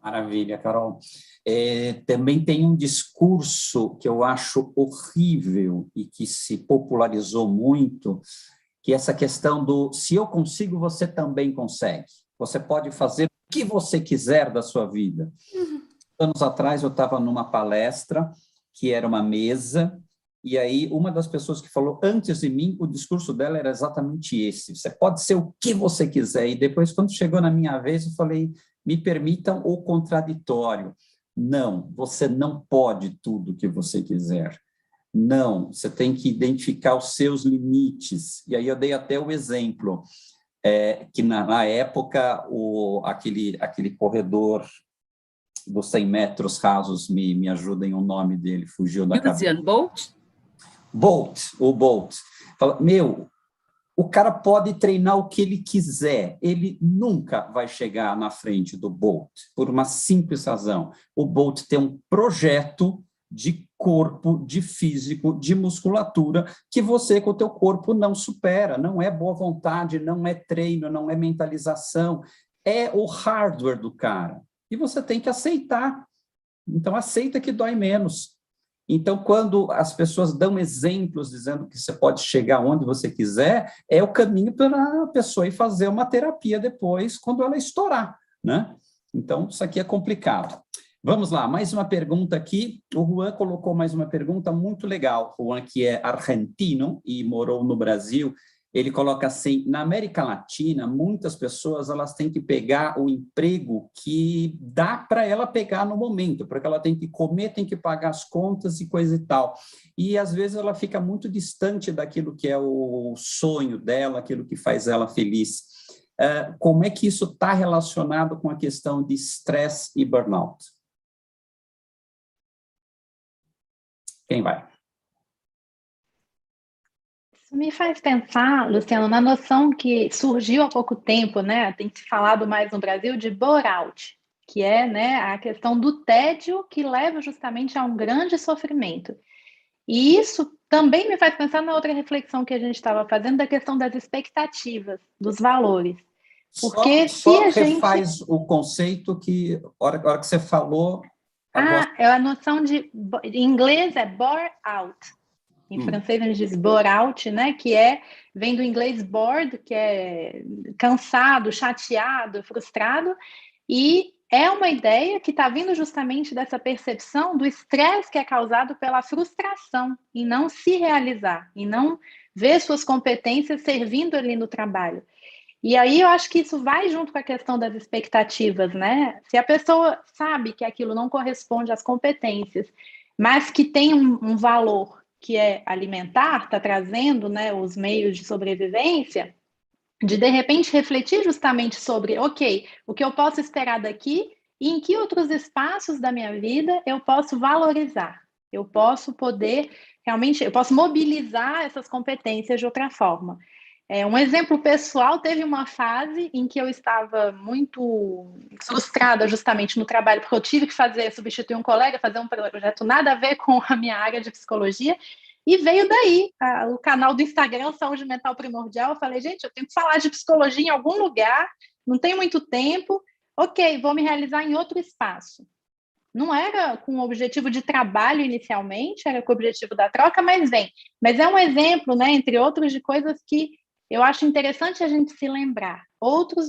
Maravilha, Carol. Também tem um discurso que eu acho horrível e que se popularizou muito, que é essa questão do se eu consigo, você também consegue. Você pode fazer o que você quiser da sua vida. Anos atrás eu estava numa palestra que era uma mesa, e aí uma das pessoas que falou antes de mim, o discurso dela era exatamente esse, você pode ser o que você quiser, e depois quando chegou na minha vez eu falei, me permitam o contraditório, não, você não pode tudo o que você quiser, não, você tem que identificar os seus limites, e aí eu dei até o exemplo, que na época aquele corredor dos 100 metros rasos, me ajudem o nome dele, fugiu da cabeça. Usain Bolt? O Bolt. Fala, o cara pode treinar o que ele quiser, ele nunca vai chegar na frente do Bolt, por uma simples razão. O Bolt tem um projeto de corpo, de físico, de musculatura, que você com o teu corpo não supera, não é boa vontade, não é treino, não é mentalização, é o hardware do cara. e você tem que aceitar. Então, aceita que dói menos. Então, quando as pessoas dão exemplos dizendo que você pode chegar onde você quiser, é o caminho para a pessoa ir fazer uma terapia depois, quando ela estourar, né? Então, isso aqui é complicado. Vamos lá, mais uma pergunta aqui. O Juan colocou mais uma pergunta muito legal. O Juan, que é argentino e morou no Brasil, ele coloca assim: na América Latina, muitas pessoas elas têm que pegar o emprego que dá para ela pegar no momento, porque ela tem que comer, tem que pagar as contas e coisa e tal. E, às vezes, ela fica muito distante daquilo que é o sonho dela, aquilo que faz ela feliz. Como é que isso está relacionado com a questão de estresse e burnout? Quem vai? Isso me faz pensar, Luciano, na noção que surgiu há pouco tempo, né? Tem se falado mais no Brasil de burnout, que é, né, a questão do tédio que leva justamente a um grande sofrimento. E isso também me faz pensar na outra reflexão que a gente estava fazendo da questão das expectativas, dos valores. Porque Só se a refaz o conceito que, a hora que você falou... é a noção de... Em inglês é bore out. Em francês a gente diz bore out, né? Que vem do inglês bored, que é cansado, chateado, frustrado. E é uma ideia que está vindo justamente dessa percepção do estresse que é causado pela frustração em não se realizar, em não ver suas competências servindo ali no trabalho. E aí eu acho que isso vai junto com a questão das expectativas, né? Se a pessoa sabe que aquilo não corresponde às competências, mas que tem um valor que é alimentar, está trazendo, né, os meios de sobrevivência, de repente refletir justamente sobre, ok, o que eu posso esperar daqui e em que outros espaços da minha vida eu posso valorizar, eu posso poder realmente, eu posso mobilizar essas competências de outra forma. Um exemplo pessoal, teve uma fase em que eu estava muito frustrada justamente no trabalho, porque eu tive que substituir um colega, fazer um projeto nada a ver com a minha área de psicologia, e veio daí o canal do Instagram, Saúde Mental Primordial. Eu falei, gente, eu tenho que falar de psicologia em algum lugar, não tenho muito tempo, ok, vou me realizar em outro espaço. Não era com o objetivo de trabalho inicialmente, era com o objetivo da troca, mas é um exemplo, né, entre outros, de coisas que eu acho interessante a gente se lembrar. Outros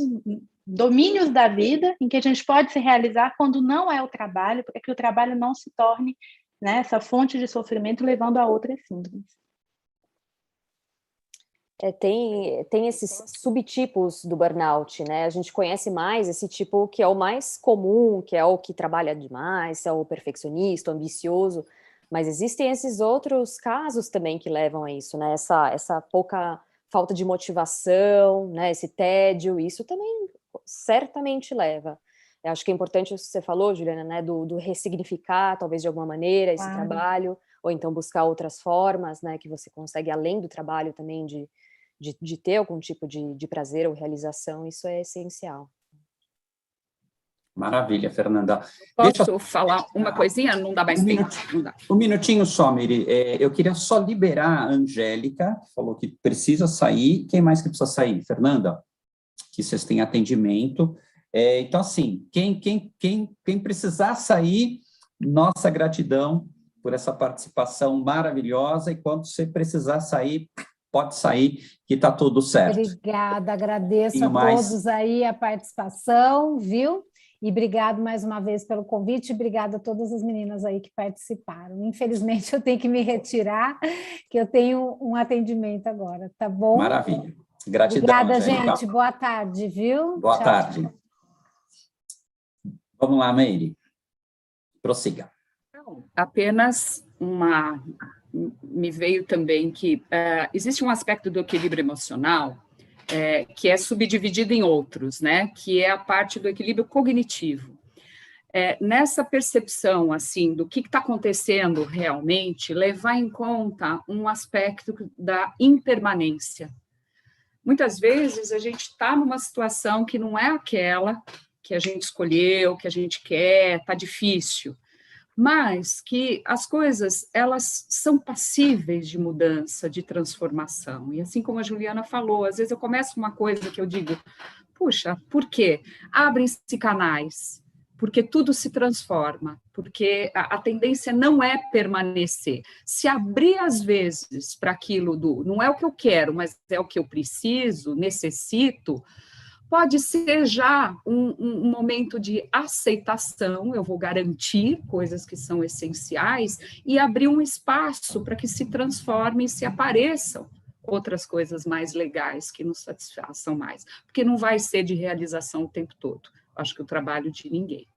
domínios da vida em que a gente pode se realizar quando não é o trabalho, para que o trabalho não se torne, né, essa fonte de sofrimento levando a outras síndromes. Tem esses subtipos do burnout, né? A gente conhece mais esse tipo que é o mais comum, que é o que trabalha demais, é o perfeccionista, o ambicioso, mas existem esses outros casos também que levam a isso, né? Essa pouca falta de motivação, né? Esse tédio, isso também certamente leva. Eu acho que é importante o que você falou, Juliana, né? Do ressignificar, talvez de alguma maneira, esse trabalho, ou então buscar outras formas, né? Que você consegue, além do trabalho também, de ter algum tipo de prazer ou realização, isso é essencial. Maravilha, Fernanda. Posso falar uma coisinha? Não dá mais tempo. Um minutinho só, Miri. Eu queria só liberar a Angélica, que falou que precisa sair. Quem mais que precisa sair? Fernanda? Que vocês têm atendimento. Então, assim, quem precisar sair, nossa gratidão por essa participação maravilhosa. E quando você precisar sair, pode sair, que está tudo certo. Obrigada, agradeço a todos aí a participação, viu? E obrigado mais uma vez pelo convite, obrigada a todas as meninas aí que participaram. Infelizmente, eu tenho que me retirar, que eu tenho um atendimento agora, tá bom? Maravilha. Gratidão, obrigada, Angélica. gente. Boa tarde, viu? Boa tarde. Vamos lá, Meire. Prossiga. Apenas me veio também que existe um aspecto do equilíbrio emocional que é subdividido em outros, né? Que é a parte do equilíbrio cognitivo. Nessa percepção, assim, do que está acontecendo realmente, levar em conta um aspecto da impermanência. Muitas vezes a gente está numa situação que não é aquela que a gente escolheu, que a gente quer, está difícil, mas que as coisas, elas são passíveis de mudança, de transformação. E assim como a Juliana falou, às vezes eu começo uma coisa que eu digo, puxa, por quê? Abrem-se canais, porque tudo se transforma, porque a tendência não é permanecer. Se abrir, às vezes, para aquilo não é o que eu quero, mas é o que eu preciso, necessito, pode ser já um momento de aceitação, eu vou garantir coisas que são essenciais e abrir um espaço para que se transformem e se apareçam outras coisas mais legais que nos satisfaçam mais, porque não vai ser de realização o tempo todo, acho que o trabalho de ninguém.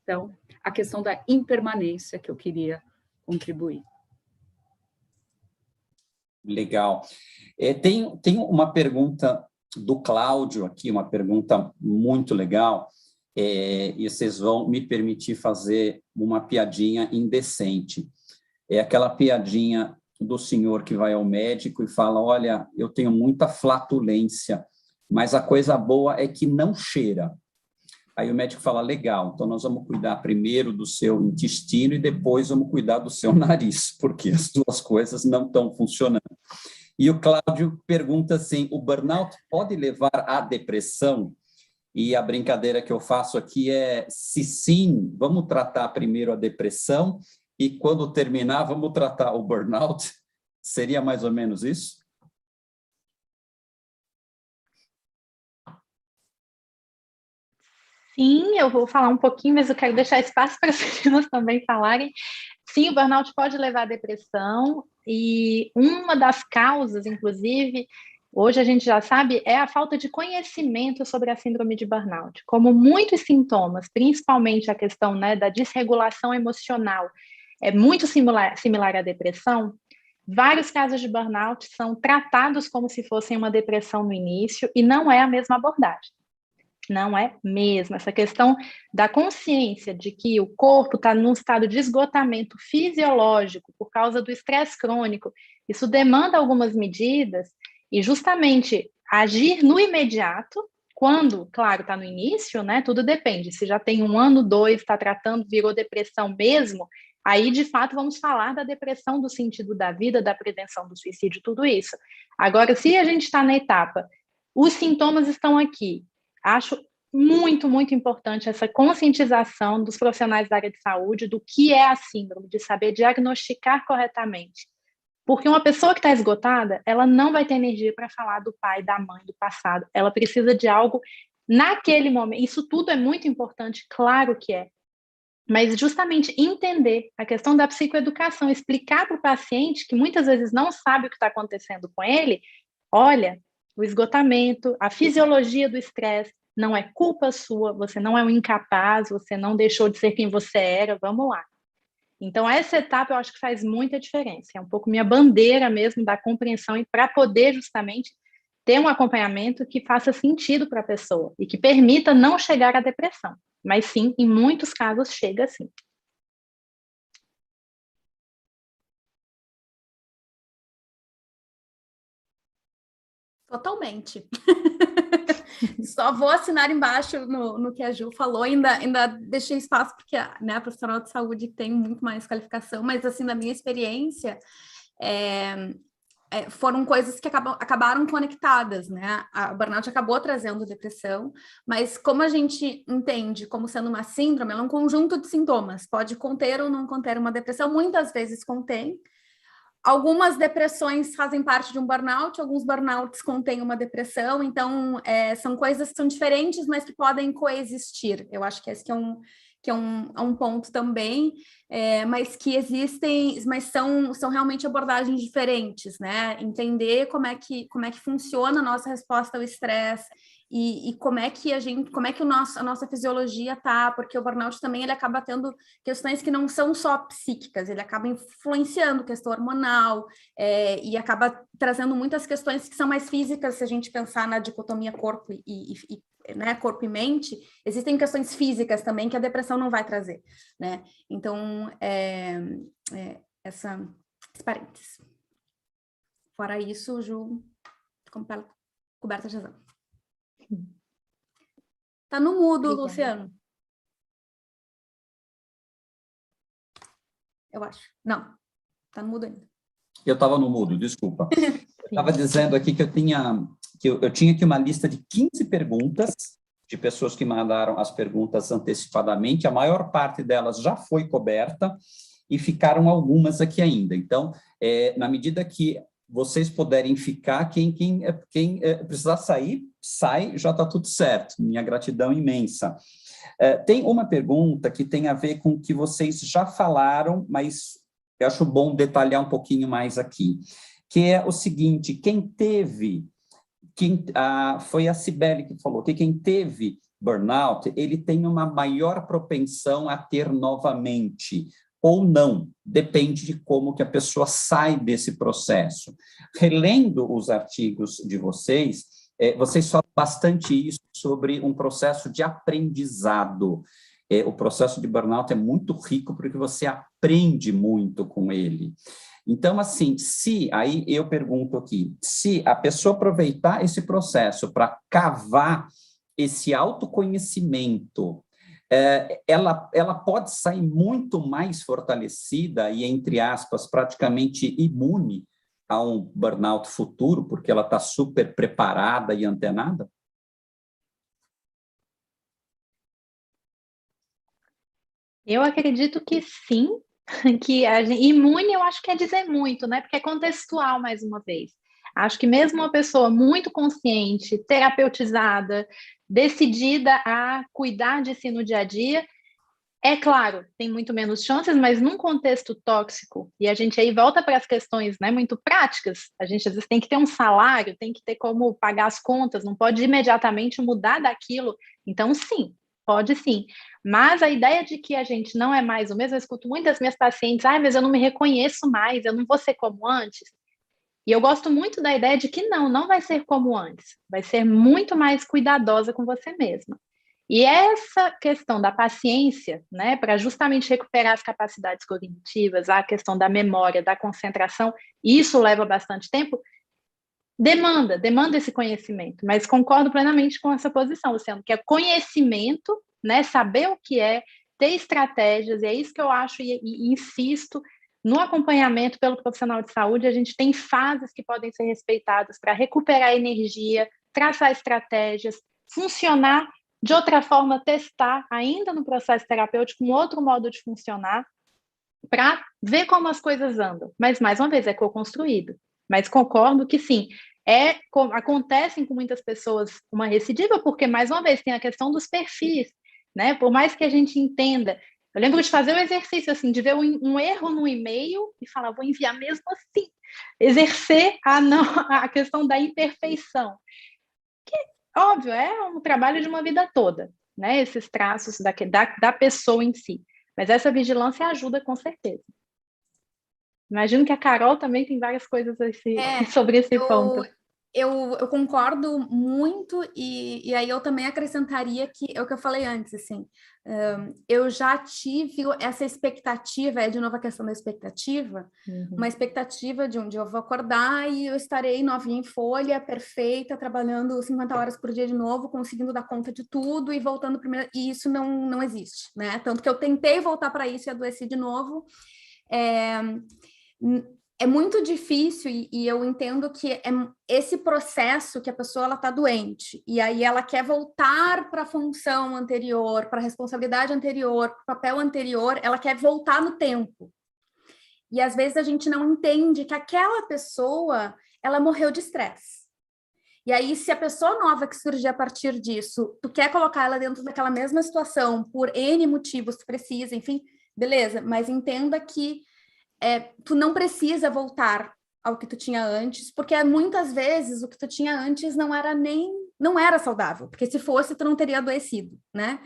Então, a questão da impermanência que eu queria contribuir. Legal. Tem uma pergunta do Cláudio aqui, uma pergunta muito legal, e vocês vão me permitir fazer uma piadinha indecente. É aquela piadinha do senhor que vai ao médico e fala, olha, eu tenho muita flatulência, mas a coisa boa é que não cheira. Aí o médico fala, legal, então nós vamos cuidar primeiro do seu intestino e depois vamos cuidar do seu nariz, porque as duas coisas não estão funcionando. E o Cláudio pergunta assim, o burnout pode levar à depressão? E a brincadeira que eu faço aqui é, se sim, vamos tratar primeiro a depressão e quando terminar, vamos tratar o burnout? Seria mais ou menos isso? Sim, eu vou falar um pouquinho, mas eu quero deixar espaço para as meninas também falarem. Sim, o burnout pode levar à depressão, e uma das causas, inclusive, hoje a gente já sabe, é a falta de conhecimento sobre a síndrome de burnout. Como muitos sintomas, principalmente a questão, né, da desregulação emocional, é muito similar à depressão, vários casos de burnout são tratados como se fossem uma depressão no início, e não é a mesma abordagem. Não é mesmo. Essa questão da consciência de que o corpo está num estado de esgotamento fisiológico por causa do estresse crônico, isso demanda algumas medidas e justamente agir no imediato, quando, claro, está no início, né? Tudo depende. Se já tem 1 ano, 2, está tratando, virou depressão mesmo, aí, de fato, vamos falar da depressão, do sentido da vida, da prevenção do suicídio, tudo isso. Agora, se a gente está na etapa, os sintomas estão aqui, acho muito, muito importante essa conscientização dos profissionais da área de saúde do que é a síndrome, de saber diagnosticar corretamente. Porque uma pessoa que está esgotada, ela não vai ter energia para falar do pai, da mãe, do passado. Ela precisa de algo naquele momento. Isso tudo é muito importante, claro que é. Mas justamente entender a questão da psicoeducação, explicar para o paciente, que muitas vezes não sabe o que está acontecendo com ele, olha, o esgotamento, a fisiologia do estresse, não é culpa sua, você não é um incapaz, você não deixou de ser quem você era, vamos lá. Então, essa etapa eu acho que faz muita diferença, é um pouco minha bandeira mesmo da compreensão e para poder justamente ter um acompanhamento que faça sentido para a pessoa e que permita não chegar à depressão, mas sim, em muitos casos, chega sim. Totalmente. Só vou assinar embaixo no que a Ju falou, ainda deixei espaço porque, né, a profissional de saúde tem muito mais qualificação, mas assim, na minha experiência, foram coisas que acabaram conectadas, né? A burnout acabou trazendo depressão, mas como a gente entende como sendo uma síndrome, ela é um conjunto de sintomas, pode conter ou não conter uma depressão, muitas vezes contém. Algumas depressões fazem parte de um burnout, alguns burnouts contêm uma depressão, então são coisas que são diferentes, mas que podem coexistir. Eu acho que esse que é um ponto também, mas que existem, mas são realmente abordagens diferentes, né? Entender como é que funciona a nossa resposta ao estresse e como é que a nossa fisiologia tá, porque o burnout também ele acaba tendo questões que não são só psíquicas, ele acaba influenciando questão hormonal e acaba trazendo muitas questões que são mais físicas, se a gente pensar na dicotomia corpo né, corpo e mente, existem questões físicas também que a depressão não vai trazer, né? Então, esse parênteses. Fora isso, Ju, coberta de razão. Tá no mudo, obrigada. Luciano. Eu acho. Não, tá no mudo ainda. Eu estava no mudo, desculpa. Eu estava dizendo aqui que eu tinha aqui uma lista de 15 perguntas de pessoas que mandaram as perguntas antecipadamente, a maior parte delas já foi coberta e ficaram algumas aqui ainda. Então, na medida que vocês puderem ficar, quem precisar sair, sai, já está tudo certo. Minha gratidão imensa. Tem uma pergunta que tem a ver com o que vocês já falaram, mas eu acho bom detalhar um pouquinho mais aqui, que é o seguinte: foi a Cibele que falou que quem teve burnout, ele tem uma maior propensão a ter novamente, ou não, depende de como que a pessoa sai desse processo. Relendo os artigos de vocês, vocês falam bastante isso sobre um processo de aprendizado. O processo de burnout é muito rico porque você aprende muito com ele. Então, assim, aí eu pergunto aqui, se a pessoa aproveitar esse processo para cavar esse autoconhecimento, ela pode sair muito mais fortalecida e, entre aspas, praticamente imune a um burnout futuro, porque ela está super preparada e antenada? Eu acredito que sim, que imune eu acho que é dizer muito, né? Porque é contextual, mais uma vez. Acho que mesmo uma pessoa muito consciente, terapeutizada, decidida a cuidar de si no dia a dia, é claro, tem muito menos chances, mas num contexto tóxico, e a gente aí volta para as questões, né, muito práticas, a gente às vezes tem que ter um salário, tem que ter como pagar as contas, não pode imediatamente mudar daquilo. Então, sim, pode sim. Mas a ideia de que a gente não é mais o mesmo, eu escuto muitas minhas pacientes, mas eu não me reconheço mais, eu não vou ser como antes. E eu gosto muito da ideia de que não vai ser como antes, vai ser muito mais cuidadosa com você mesma. E essa questão da paciência, né, para justamente recuperar as capacidades cognitivas, a questão da memória, da concentração, isso leva bastante tempo, demanda esse conhecimento, mas concordo plenamente com essa posição, Luciano, que é conhecimento, né, saber o que é, ter estratégias, e é isso que eu acho e insisto. No acompanhamento pelo profissional de saúde, a gente tem fases que podem ser respeitadas para recuperar a energia, traçar estratégias, funcionar de outra forma, testar ainda no processo terapêutico um outro modo de funcionar para ver como as coisas andam. Mas, mais uma vez, é co-construído. Mas concordo que sim, acontecem com muitas pessoas uma recidiva, porque, mais uma vez, tem a questão dos perfis, né? Por mais que a gente entenda. Eu lembro de fazer o exercício, assim, de ver um erro no e-mail e falar, vou enviar mesmo assim. Exercer a questão da imperfeição. Óbvio, é um trabalho de uma vida toda, né? Esses traços da pessoa em si. Mas essa vigilância ajuda com certeza. Imagino que a Carol também tem várias coisas sobre esse ponto. Eu concordo muito, e aí eu também acrescentaria que é o que eu falei antes, assim, eu já tive essa expectativa, de novo a questão da expectativa, uma expectativa de um dia eu vou acordar e eu estarei novinha em folha, perfeita, trabalhando 50 horas por dia de novo, conseguindo dar conta de tudo e voltando primeiro, e isso não existe, né? Tanto que eu tentei voltar para isso e adoeci de novo. É muito difícil e eu entendo que é esse processo que a pessoa está doente e aí ela quer voltar para a função anterior, para a responsabilidade anterior, para o papel anterior, ela quer voltar no tempo. E às vezes a gente não entende que aquela pessoa, ela morreu de estresse. E aí, se a pessoa nova que surgir a partir disso, tu quer colocar ela dentro daquela mesma situação por N motivos, tu precisa, enfim, beleza, mas entenda que tu não precisa voltar ao que tu tinha antes, porque muitas vezes o que tu tinha antes não era saudável, porque se fosse, tu não teria adoecido, né?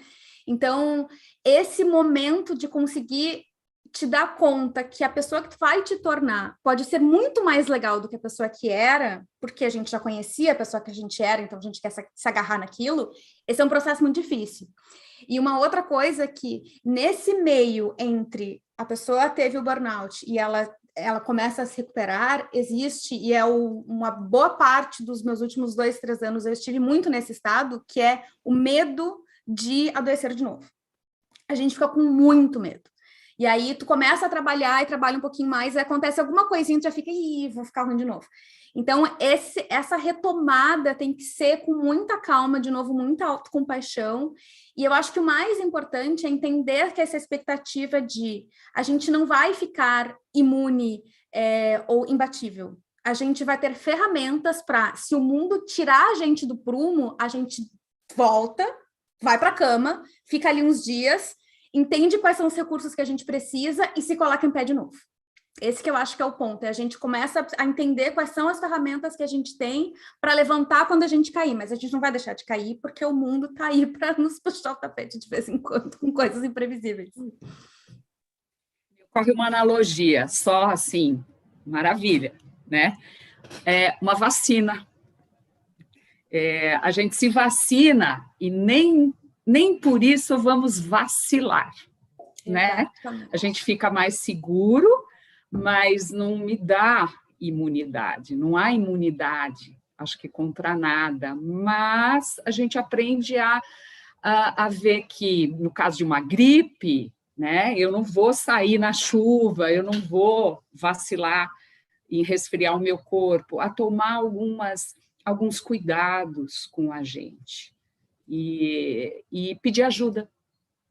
Então, esse momento de conseguir te dar conta que a pessoa que tu vai te tornar pode ser muito mais legal do que a pessoa que era, porque a gente já conhecia a pessoa que a gente era, então a gente quer se agarrar naquilo, esse é um processo muito difícil. E uma outra coisa que, nesse meio entre a pessoa teve o burnout e ela começa a se recuperar, existe, e é uma boa parte dos meus últimos 2, 3 anos, eu estive muito nesse estado, que é o medo de adoecer de novo. A gente fica com muito medo. E aí tu começa a trabalhar e trabalha um pouquinho mais, e acontece alguma coisinha, tu já fica, ih, vou ficar ruim de novo. Então, essa retomada tem que ser com muita calma, de novo, muita autocompaixão. E eu acho que o mais importante é entender que essa expectativa de a gente não vai ficar imune ou imbatível. A gente vai ter ferramentas para, se o mundo tirar a gente do prumo, a gente volta, vai para a cama, fica ali uns dias, entende quais são os recursos que a gente precisa e se coloca em pé de novo. Esse que eu acho que é o ponto, a gente começa a entender quais são as ferramentas que a gente tem para levantar quando a gente cair, mas a gente não vai deixar de cair porque o mundo está aí para nos puxar o tapete de vez em quando com coisas imprevisíveis. Ocorre uma analogia, só assim, maravilha, né? Uma vacina. A gente se vacina e nem por isso vamos vacilar, né? A gente fica mais seguro, mas não me dá imunidade, não há imunidade, acho que contra nada, mas a gente aprende a ver que, no caso de uma gripe, né, eu não vou sair na chuva, eu não vou vacilar em resfriar o meu corpo, a tomar alguns cuidados com a gente e pedir ajuda.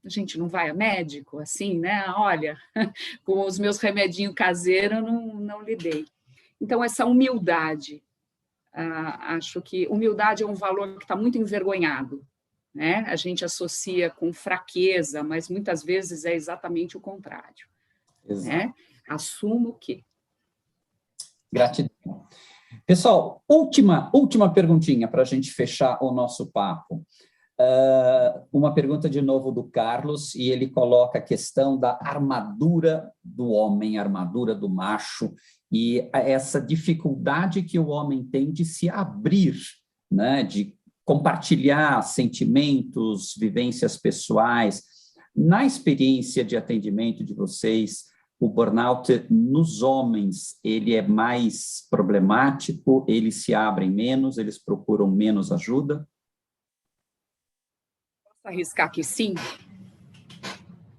A gente não vai a médico, assim, né? Olha, com os meus remedinhos caseiros eu não lidei. Então, essa humildade, acho que humildade é um valor que está muito envergonhado, né? A gente associa com fraqueza, mas muitas vezes é exatamente o contrário. Né? Assumo que. Gratidão. Pessoal, última perguntinha para a gente fechar o nosso papo. Uma pergunta de novo do Carlos, e ele coloca a questão da armadura do homem, armadura do macho, e essa dificuldade que o homem tem de se abrir, né, de compartilhar sentimentos, vivências pessoais. Na experiência de atendimento de vocês, o burnout nos homens, ele é mais problemático, eles se abrem menos, eles procuram menos ajuda? Arriscar que sim?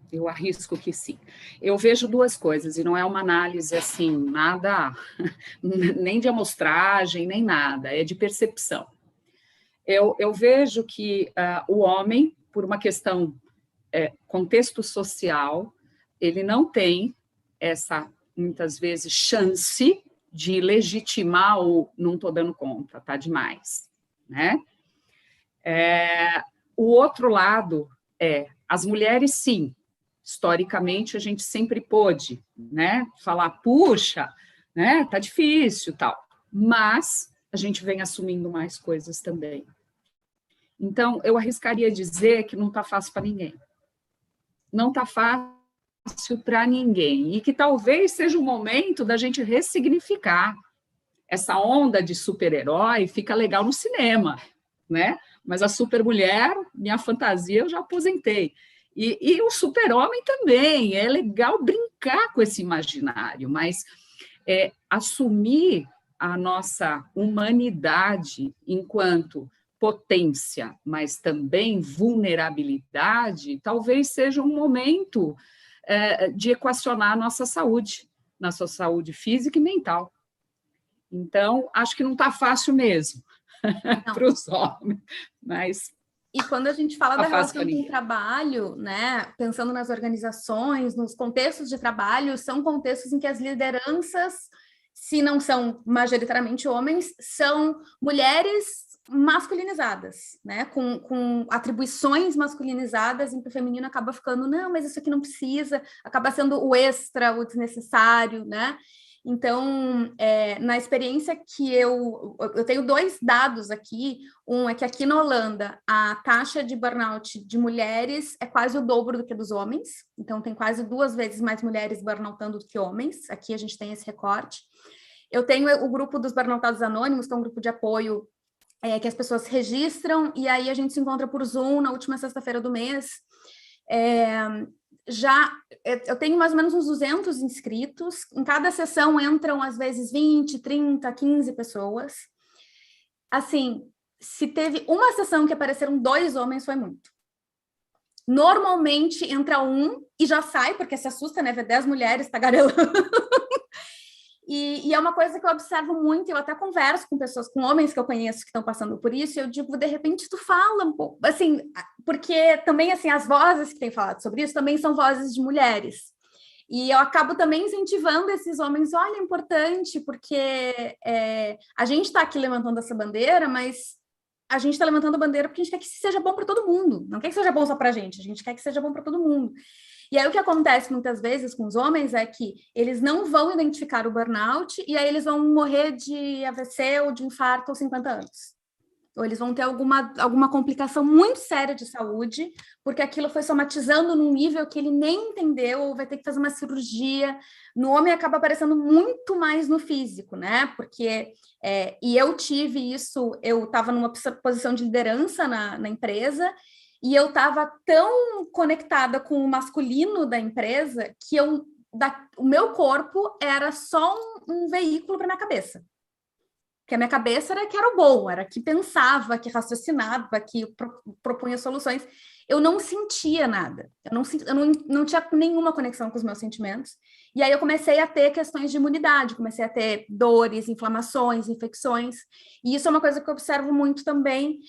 Eu arrisco que sim. Eu vejo duas coisas, e não é uma análise assim, nada, nem de amostragem, nem nada, é de percepção. Eu vejo que o homem, por uma questão contexto social, ele não tem essa, muitas vezes, chance de legitimar o não estou dando conta, tá demais, né? O outro lado as mulheres, sim, historicamente a gente sempre pôde, né, falar, puxa, né, tá difícil, tal, mas a gente vem assumindo mais coisas também. Então, eu arriscaria dizer que não tá fácil para ninguém. Não tá fácil para ninguém, e que talvez seja o momento da gente ressignificar. Essa onda de super-herói fica legal no cinema, né? Mas a super-mulher, minha fantasia, eu já aposentei. E o super-homem também, é legal brincar com esse imaginário, mas assumir a nossa humanidade enquanto potência, mas também vulnerabilidade, talvez seja um momento de equacionar a nossa saúde física e mental. Então, acho que não está fácil mesmo para os homens, mas... E quando a gente fala da relação com o trabalho, né, pensando nas organizações, nos contextos de trabalho, são contextos em que as lideranças, se não são majoritariamente homens, são mulheres masculinizadas, né, com atribuições masculinizadas, em que o feminino acaba ficando, não, mas isso aqui não precisa, acaba sendo o extra, o desnecessário, né? Então, na experiência que eu tenho 2 dados aqui, um é que aqui na Holanda a taxa de burnout de mulheres é quase o dobro do que dos homens, então tem quase 2 vezes mais mulheres burnoutando do que homens, aqui a gente tem esse recorte. Eu tenho o grupo dos burnoutados anônimos, que é um grupo de apoio que as pessoas registram, e aí a gente se encontra por Zoom na última sexta-feira do mês. Eu tenho mais ou menos uns 200 inscritos, em cada sessão entram às vezes 20, 30, 15 pessoas. Assim, se teve uma sessão que apareceram 2 homens, foi muito. Normalmente entra um e já sai, porque se assusta, né? Ver 10 mulheres tagarelando. E é uma coisa que eu observo muito, eu até converso com pessoas, com homens que eu conheço que estão passando por isso, e eu digo, de repente tu fala um pouco, assim, porque também, assim, as vozes que têm falado sobre isso também são vozes de mulheres. E eu acabo também incentivando esses homens, olha, é importante, porque a gente está aqui levantando essa bandeira, mas a gente está levantando a bandeira porque a gente quer que seja bom para todo mundo, não quer que seja bom só para a gente quer que seja bom para todo mundo. E aí o que acontece muitas vezes com os homens é que eles não vão identificar o burnout e aí eles vão morrer de AVC ou de infarto aos 50 anos. Ou eles vão ter alguma complicação muito séria de saúde, porque aquilo foi somatizando num nível que ele nem entendeu, ou vai ter que fazer uma cirurgia. No homem acaba aparecendo muito mais no físico, né? Porque, e eu tive isso, eu estava numa posição de liderança na empresa, e eu estava tão conectada com o masculino da empresa que o meu corpo era só um veículo para minha cabeça. Porque a minha cabeça era que era o bom, era que pensava, que raciocinava, que propunha soluções. Eu não sentia nada, eu não tinha nenhuma conexão com os meus sentimentos. E aí eu comecei a ter questões de imunidade, comecei a ter dores, inflamações, infecções. E isso é uma coisa que eu observo muito também,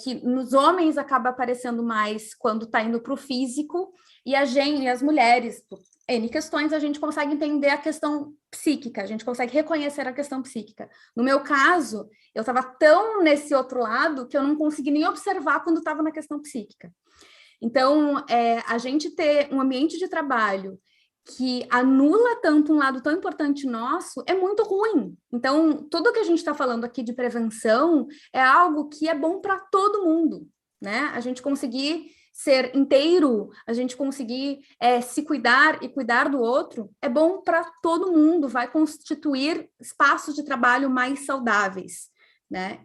que nos homens acaba aparecendo mais quando está indo para o físico, e as mulheres, por N questões, a gente consegue entender a questão psíquica, a gente consegue reconhecer a questão psíquica. No meu caso, eu estava tão nesse outro lado que eu não consegui nem observar quando estava na questão psíquica. Então, a gente ter um ambiente de trabalho que anula tanto um lado tão importante nosso é muito ruim. Então, tudo que a gente está falando aqui de prevenção é algo que é bom para todo mundo, né? A gente conseguir ser inteiro, a gente conseguir se cuidar e cuidar do outro, é bom para todo mundo, vai constituir espaços de trabalho mais saudáveis, né?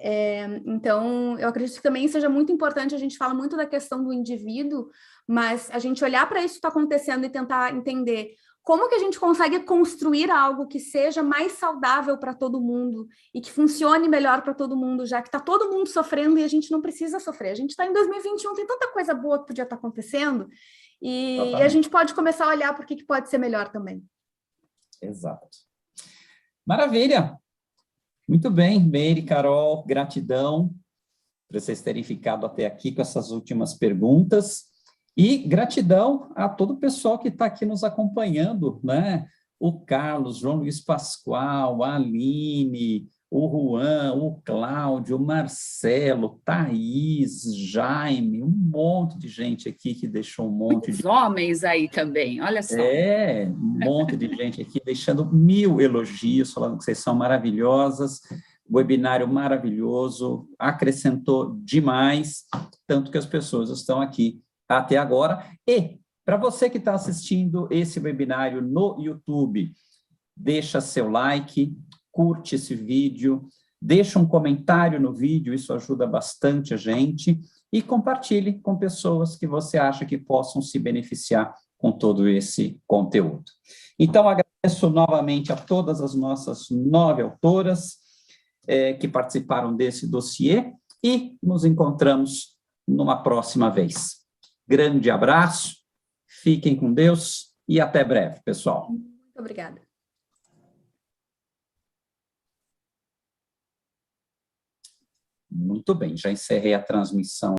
Então, eu acredito que também seja muito importante, a gente fala muito da questão do indivíduo, mas a gente olhar para isso que está acontecendo e tentar entender como que a gente consegue construir algo que seja mais saudável para todo mundo e que funcione melhor para todo mundo, já que está todo mundo sofrendo e a gente não precisa sofrer. A gente está em 2021, tem tanta coisa boa que podia estar acontecendo e a gente pode começar a olhar por que pode ser melhor também. Exato. Maravilha! Muito bem, Meire, Carol, gratidão por vocês terem ficado até aqui com essas últimas perguntas. E gratidão a todo o pessoal que está aqui nos acompanhando, né? O Carlos, João Luiz Pascoal, a Aline, o Juan, o Cláudio, o Marcelo, Thaís, Jaime, um monte de gente aqui que deixou um monte de... homens aí também, olha só. Um monte de gente aqui deixando 1000 elogios, falando que vocês são maravilhosas, webinário maravilhoso, acrescentou demais, tanto que as pessoas estão aqui até agora. E, para você que está assistindo esse webinário no YouTube, deixa seu like, curte esse vídeo, deixa um comentário no vídeo, isso ajuda bastante a gente, e compartilhe com pessoas que você acha que possam se beneficiar com todo esse conteúdo. Então, agradeço novamente a todas as nossas 9 autoras que participaram desse dossiê, e nos encontramos numa próxima vez. Grande abraço, fiquem com Deus e até breve, pessoal. Muito obrigada. Muito bem, já encerrei a transmissão.